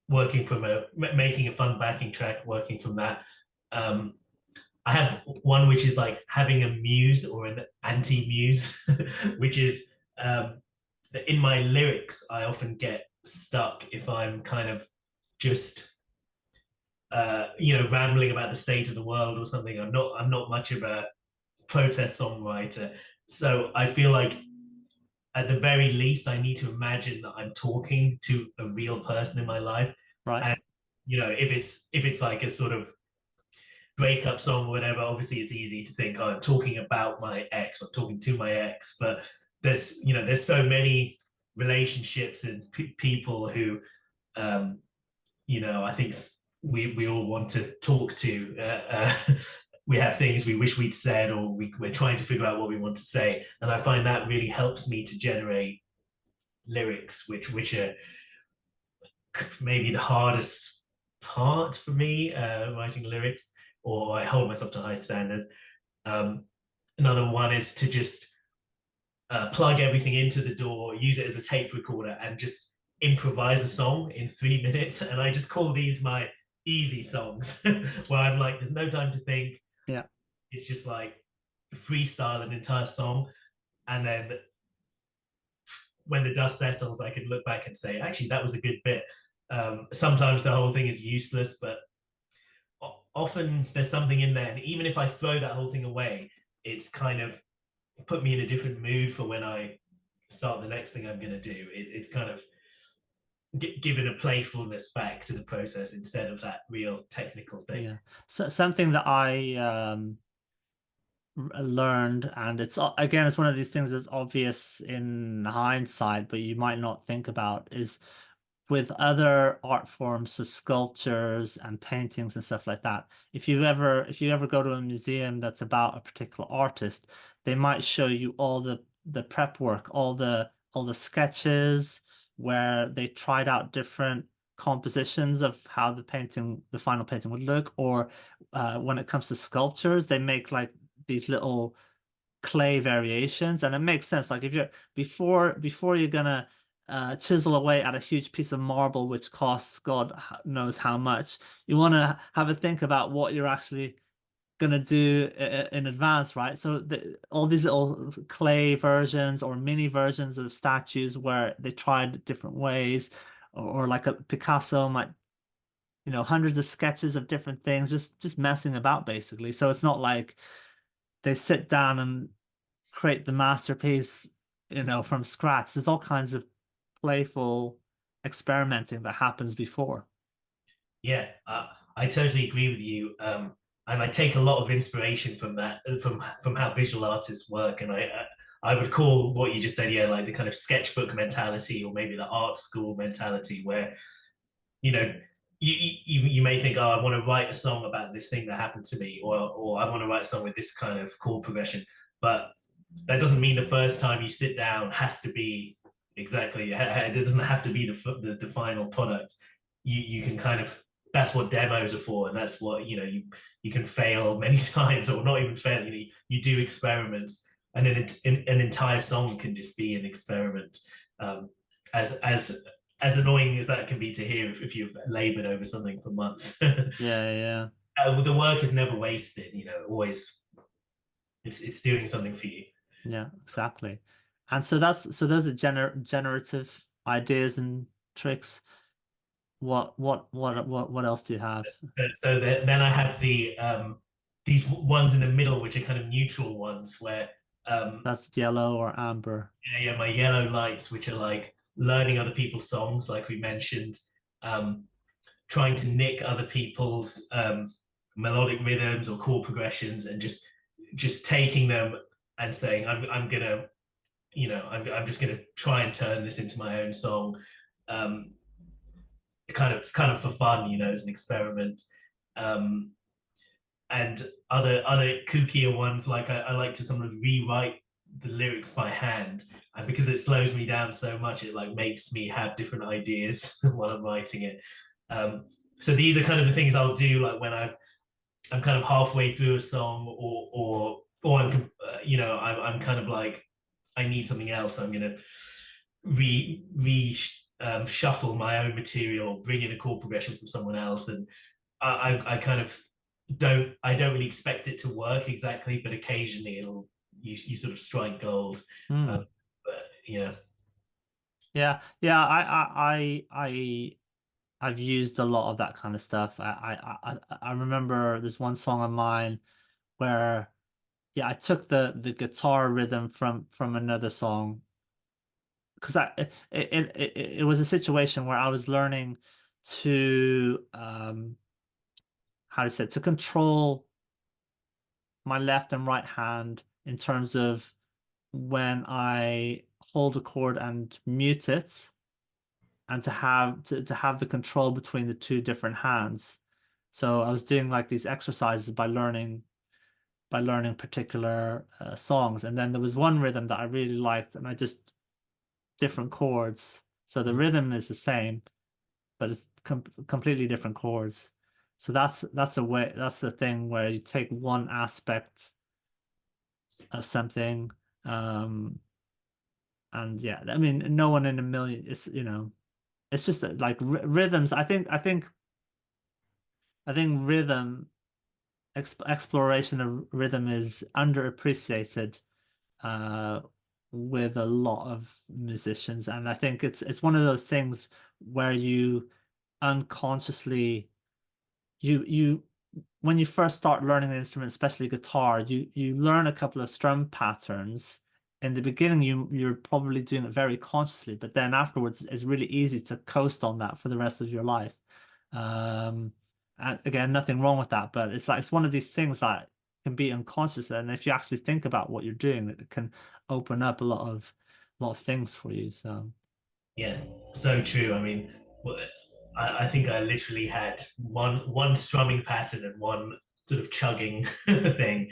working from making a fun backing track, working from that. Um, I have one which is like having a muse or an anti-muse, which is in my lyrics. I often get stuck if I'm kind of just rambling about the state of the world or something. I'm not much of a protest songwriter. So I feel like at the very least, I need to imagine that I'm talking to a real person in my life. Right. And if it's like a sort of breakup song or whatever, obviously it's easy to think, oh, I'm talking about my ex or talking to my ex. But there's so many relationships and people who I think we all want to talk to. We have things we wish we'd said, or we're trying to figure out what we want to say, and I find that really helps me to generate lyrics, which are maybe the hardest part for me, writing lyrics, or I hold myself to high standards. Um, Another one is to just plug everything into the door, use it as a tape recorder, and just improvise a song in 3 minutes. And I just call these my easy songs, where I'm like, there's no time to think. Yeah. It's just like freestyle an entire song. And then when the dust settles, I can look back and say, actually, that was a good bit. Sometimes the whole thing is useless, but often there's something in there. And even if I throw that whole thing away, it's kind of put me in a different mood for when I start the next thing I'm going to do. It's kind of given a playfulness back to the process instead of that real technical thing. Yeah. So something that I learned, and it's again, it's one of these things that's obvious in hindsight, but you might not think about, is with other art forms, so sculptures and paintings and stuff like that. If you ever go to a museum that's about a particular artist, they might show you all the prep work, all the sketches where they tried out different compositions of how the final painting would look. Or when it comes to sculptures, they make like these little clay variations, and it makes sense. Like if you're before you're gonna chisel away at a huge piece of marble which costs God knows how much, you want to have a think about what you're actually gonna do in advance, right? So all these little clay versions or mini versions of statues where they tried different ways, or like a Picasso might, hundreds of sketches of different things, just messing about basically. So it's not like they sit down and create the masterpiece, from scratch. There's all kinds of playful experimenting that happens before. Yeah, I totally agree with you. And I take a lot of inspiration from that, from how visual artists work. And I would call what you just said, yeah, like the kind of sketchbook mentality, or maybe the art school mentality, where you know you may think, oh, I want to write a song about this thing that happened to me, or I want to write a song with this kind of chord progression, but that doesn't mean the first time you sit down has to be exactly. It doesn't have to be the final product. You can kind of, that's what demos are for, and that's what you can fail many times, or not even fail. You do experiments, and then an entire song can just be an experiment. Um, as annoying as that can be to hear, if you've labored over something for months. Yeah, yeah, The work is never wasted. Always it's doing something for you. yeah, exactly. And so those are generative ideas and tricks. What else do you have? So then I have these ones in the middle, which are kind of neutral ones, where That's yellow or amber. yeah, my yellow lights, which are like learning other people's songs, like we mentioned, um, trying to nick other people's melodic rhythms or chord progressions, and just taking them and saying, I'm gonna, I'm just gonna try and turn this into my own song, um, kind of for fun, as an experiment. Um, and other kookier ones, like I like to sort of rewrite the lyrics by hand, and because it slows me down so much, it like makes me have different ideas while I'm writing it. So these are kind of the things I'll do, like when I'm kind of halfway through a song, or I'm kind of like, I need something else. I'm gonna re shuffle my own material, bring in a chord progression from someone else, and I kind of don't really expect it to work exactly, but occasionally you sort of strike gold. Hmm. But yeah, Yeah, yeah. I've used a lot of that kind of stuff. I remember there's one song of mine where, yeah, I took the guitar rhythm from another song, because it was a situation where I was learning to how to say it, to control my left and right hand in terms of when I hold a chord and mute it, and to have the control between the two different hands. So I was doing like these exercises by learning particular songs, and then there was one rhythm that I really liked, and I just different chords. So the rhythm is the same, but it's completely different chords. So that's the thing where you take one aspect of something, um, and yeah, I mean, no one in a million. It's just like rhythms. I think exploration of rhythm is underappreciated uh, with a lot of musicians, and I think it's one of those things where you unconsciously you when you first start learning an instrument, especially guitar, you learn a couple of strum patterns. In the beginning, you're probably doing it very consciously, but then afterwards, it's really easy to coast on that for the rest of your life. Um, and again, nothing wrong with that, but it's like it's one of these things that can be unconscious, and if you actually think about what you're doing, it can open up a lot of things for you. So Yeah, so true. I mean, I think I literally had one strumming pattern and one sort of chugging thing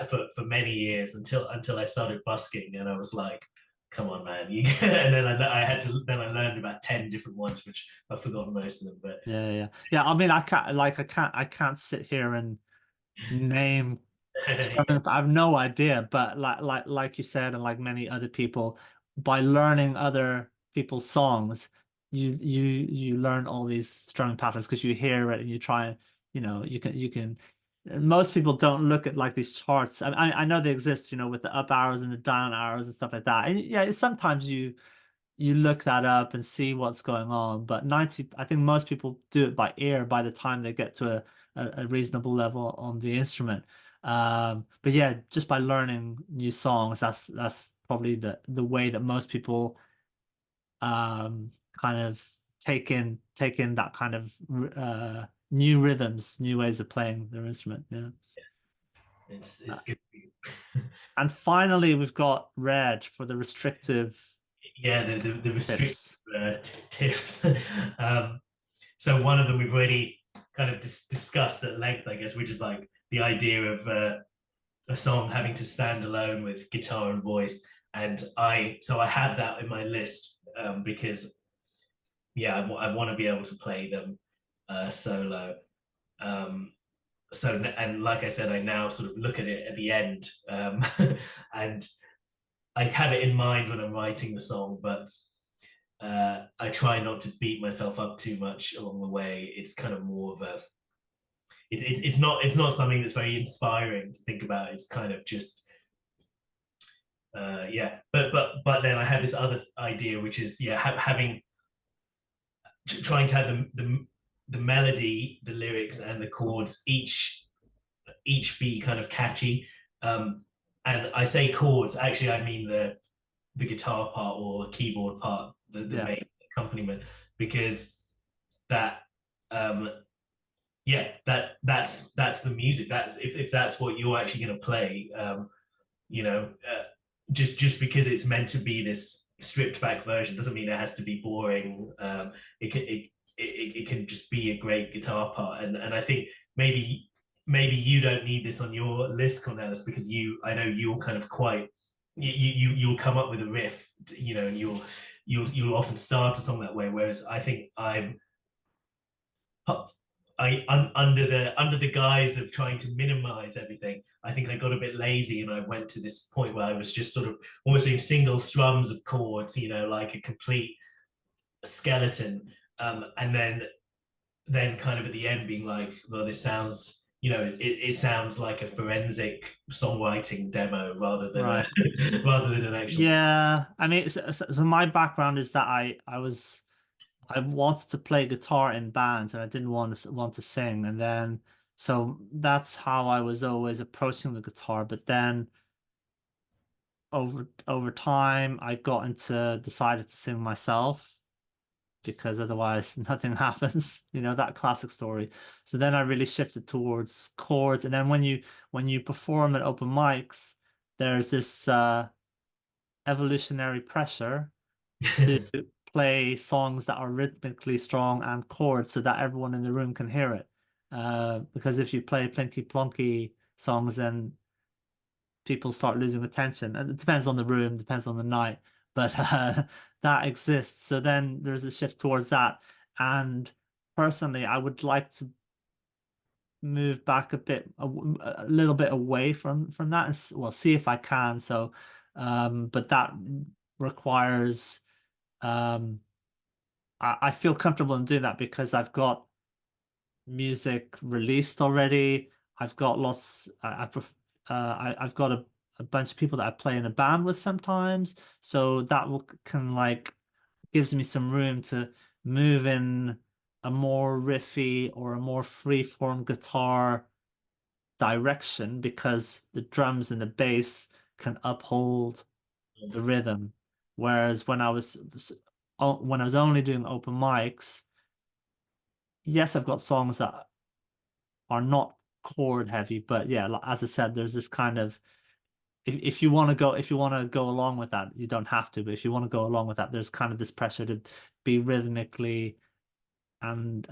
for many years until I started busking, and I was like, "Come on, man!" And then I had to then I learned about 10 different ones, which I've forgotten most of them. But yeah. I mean, I can't sit here and name yeah, strumming. I have no idea, but like you said, and like many other people, by learning other people's songs, you learn all these strumming patterns because you hear it and you try, you can. Most people don't look at like these charts. I know they exist, with the up arrows and the down arrows and stuff like that. And yeah, sometimes you look that up and see what's going on. But I think most people do it by ear by the time they get to a reasonable level on the instrument. But yeah, just by learning new songs, that's probably the way that most people kind of take in that kind of new rhythms, new ways of playing their instrument. Yeah. Uh, it's good. and finally, we've got red for the restrictive Yeah, the restrictive tips. tips. um, so one of them we've already kind of discussed at length, I guess, which is like the idea of a song having to stand alone with guitar and voice. And I have that in my list because yeah, I want to be able to play them solo. Um, and like I said, I now sort of look at it at the end, and I have it in mind when I'm writing the song, but I try not to beat myself up too much along the way. It's kind of more of a it's not something that's very inspiring to think about. It's kind of just yeah. But then I have this other idea, which is yeah, having trying to have the melody, the lyrics, and the chords each be kind of catchy. And I say chords, actually, I mean the guitar part or the keyboard part, the Yeah. main accompaniment, because that um, yeah, that's the music. That's if that's what you're actually going to play, you know, just because it's meant to be this stripped back version doesn't mean it has to be boring. It can just be a great guitar part, and I think maybe you don't need this on your list, Cornelis, because I know you're kind of quite you'll come up with a riff, and you'll often start a song that way. Whereas I think under the guise of trying to minimize everything, I think I got a bit lazy and I went to this point where I was just sort of almost doing single strums of chords, like a complete skeleton, and then kind of at the end being like, well, this sounds, it sounds like a forensic songwriting demo rather than a Right. rather than an actual. Yeah, I mean, so my background is that I wanted to play guitar in bands and I didn't want to sing, and then so that's how I was always approaching the guitar. But then over time, I got into decided to sing myself because otherwise nothing happens. That classic story. So then I really shifted towards chords, and then when you perform at open mics, there's this evolutionary pressure to play songs that are rhythmically strong and chords so that everyone in the room can hear it. Because if you play plinky plonky songs, then people start losing attention. And it depends on the room, depends on the night, but that exists. So then there's a shift towards that. And personally, I would like to move back a little bit away from that, and well, see if I can. So, but that requires I feel comfortable in doing that because I've got music released already. I've got lots. I've got a bunch of people that I play in a band with sometimes, so that can like gives me some room to move in a more riffy or a more free-form guitar direction because the drums and the bass can uphold the rhythm. Whereas when I was only doing open mics, yes, I've got songs that are not chord heavy, but yeah, as I said, there's this kind of if you want to go along with that, you don't have to, but if you want to go along with that, there's kind of this pressure to be rhythmically and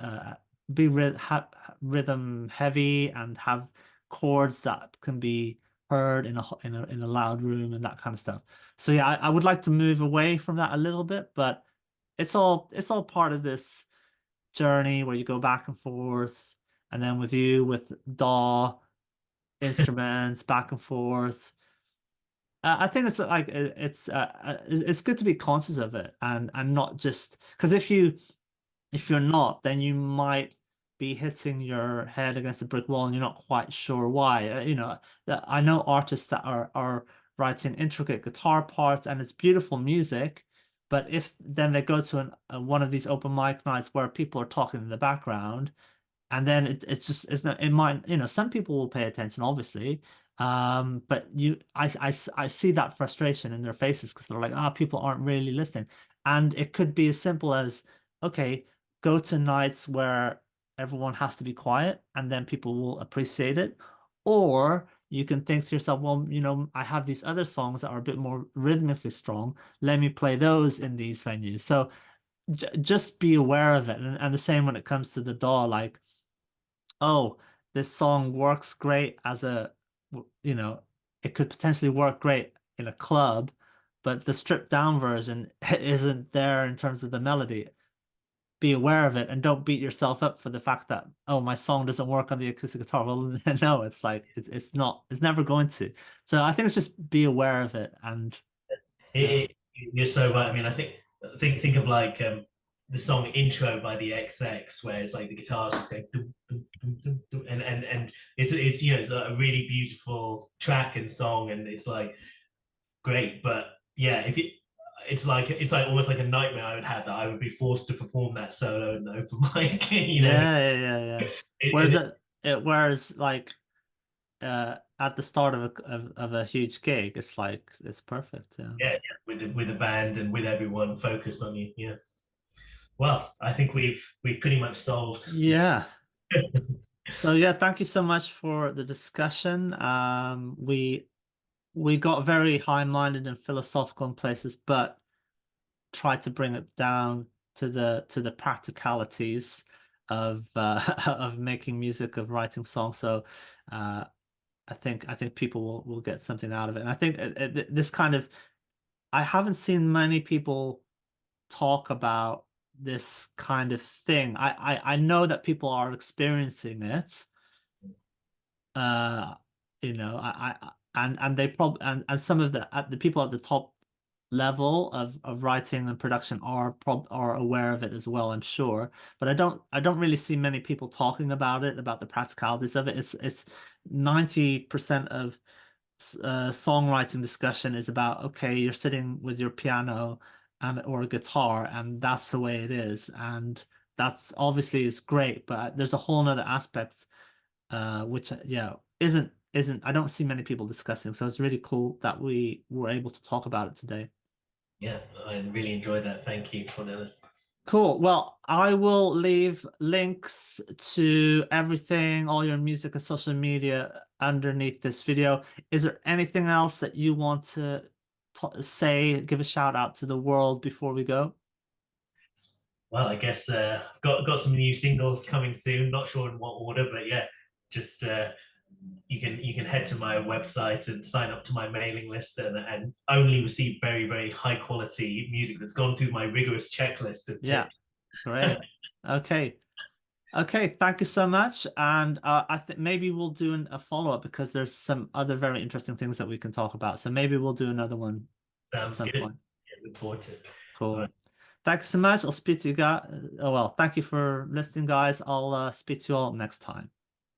be rhythm heavy and have chords that can be heard in a loud room and that kind of stuff. So yeah, I would like to move away from that a little bit, but it's all part of this journey where you go back and forth, and then with you with DAW instruments back and forth. I think it's like it's good to be conscious of it and not just because if you're not, then you might be hitting your head against a brick wall and you're not quite sure why. I know artists that are writing intricate guitar parts and it's beautiful music, but if then they go to one of these open mic nights where people are talking in the background, and then it's not it might some people will pay attention obviously, but I see that frustration in their faces because they're like, people aren't really listening, and it could be as simple as, okay, go to nights where everyone has to be quiet and then people will appreciate it. Or you can think to yourself, well, I have these other songs that are a bit more rhythmically strong. Let me play those in these venues. So just be aware of it. And the same when it comes to the DAW, like, oh, this song works great it could potentially work great in a club, but the stripped down version isn't there in terms of the melody. Be aware of it and don't beat yourself up for the fact that, oh, my song doesn't work on the acoustic guitar. Well, no, it's like it's never going to. So I think it's just be aware of it and yeah. You're so right. I mean, think of like the song "Intro" by the XX, where it's like the guitars just going dum, dum, dum, dum, dum, and it's it's a really beautiful track and song, and it's like great. But yeah, if it's like almost like a nightmare I would have that I would be forced to perform that solo in the open mic. Yeah. Whereas It, whereas like at the start of a huge gig, it's like it's perfect. Yeah. yeah, with the band and with everyone focused on you. Yeah. Well, I think we've pretty much solved. Yeah. So yeah, thank you so much for the discussion. We got very high-minded and philosophical in places, but tried to bring it down to the practicalities of of making music, of writing songs. So uh, I think people will get something out of it. And I think this kind of I haven't seen many people talk about this kind of thing. I know that people are experiencing it. Uh, and they probably and some of the people at the top level of writing and production are aware of it as well, I'm sure. But I don't really see many people talking about it, about the practicalities of it. It's 90% of songwriting discussion is about, okay, you're sitting with your piano and or a guitar, and that's the way it is, and that's obviously is great, but there's a whole nother aspect which yeah isn't I don't see many people discussing. So it's really cool that we were able to talk about it today. Yeah, I really enjoyed that. Thank you, Cornelis. Cool. Well, I will leave links to everything, all your music and social media underneath this video. Is there anything else that you want to say, give a shout out to the world before we go? Well, I guess I've got some new singles coming soon. Not sure in what order, but yeah, just you can head to my website and sign up to my mailing list and only receive very very high quality music that's gone through my rigorous checklist of Yeah, tips. great. Okay. Okay, thank you so much. And I think maybe we'll do a follow-up because there's some other very interesting things that we can talk about. So maybe we'll do another one at Sounds some good. point. Yeah, look forward to it. All right. Cool. Thank you so much. I'll speak to you guys. Oh, well, thank you for listening, guys. I'll speak to you all next time.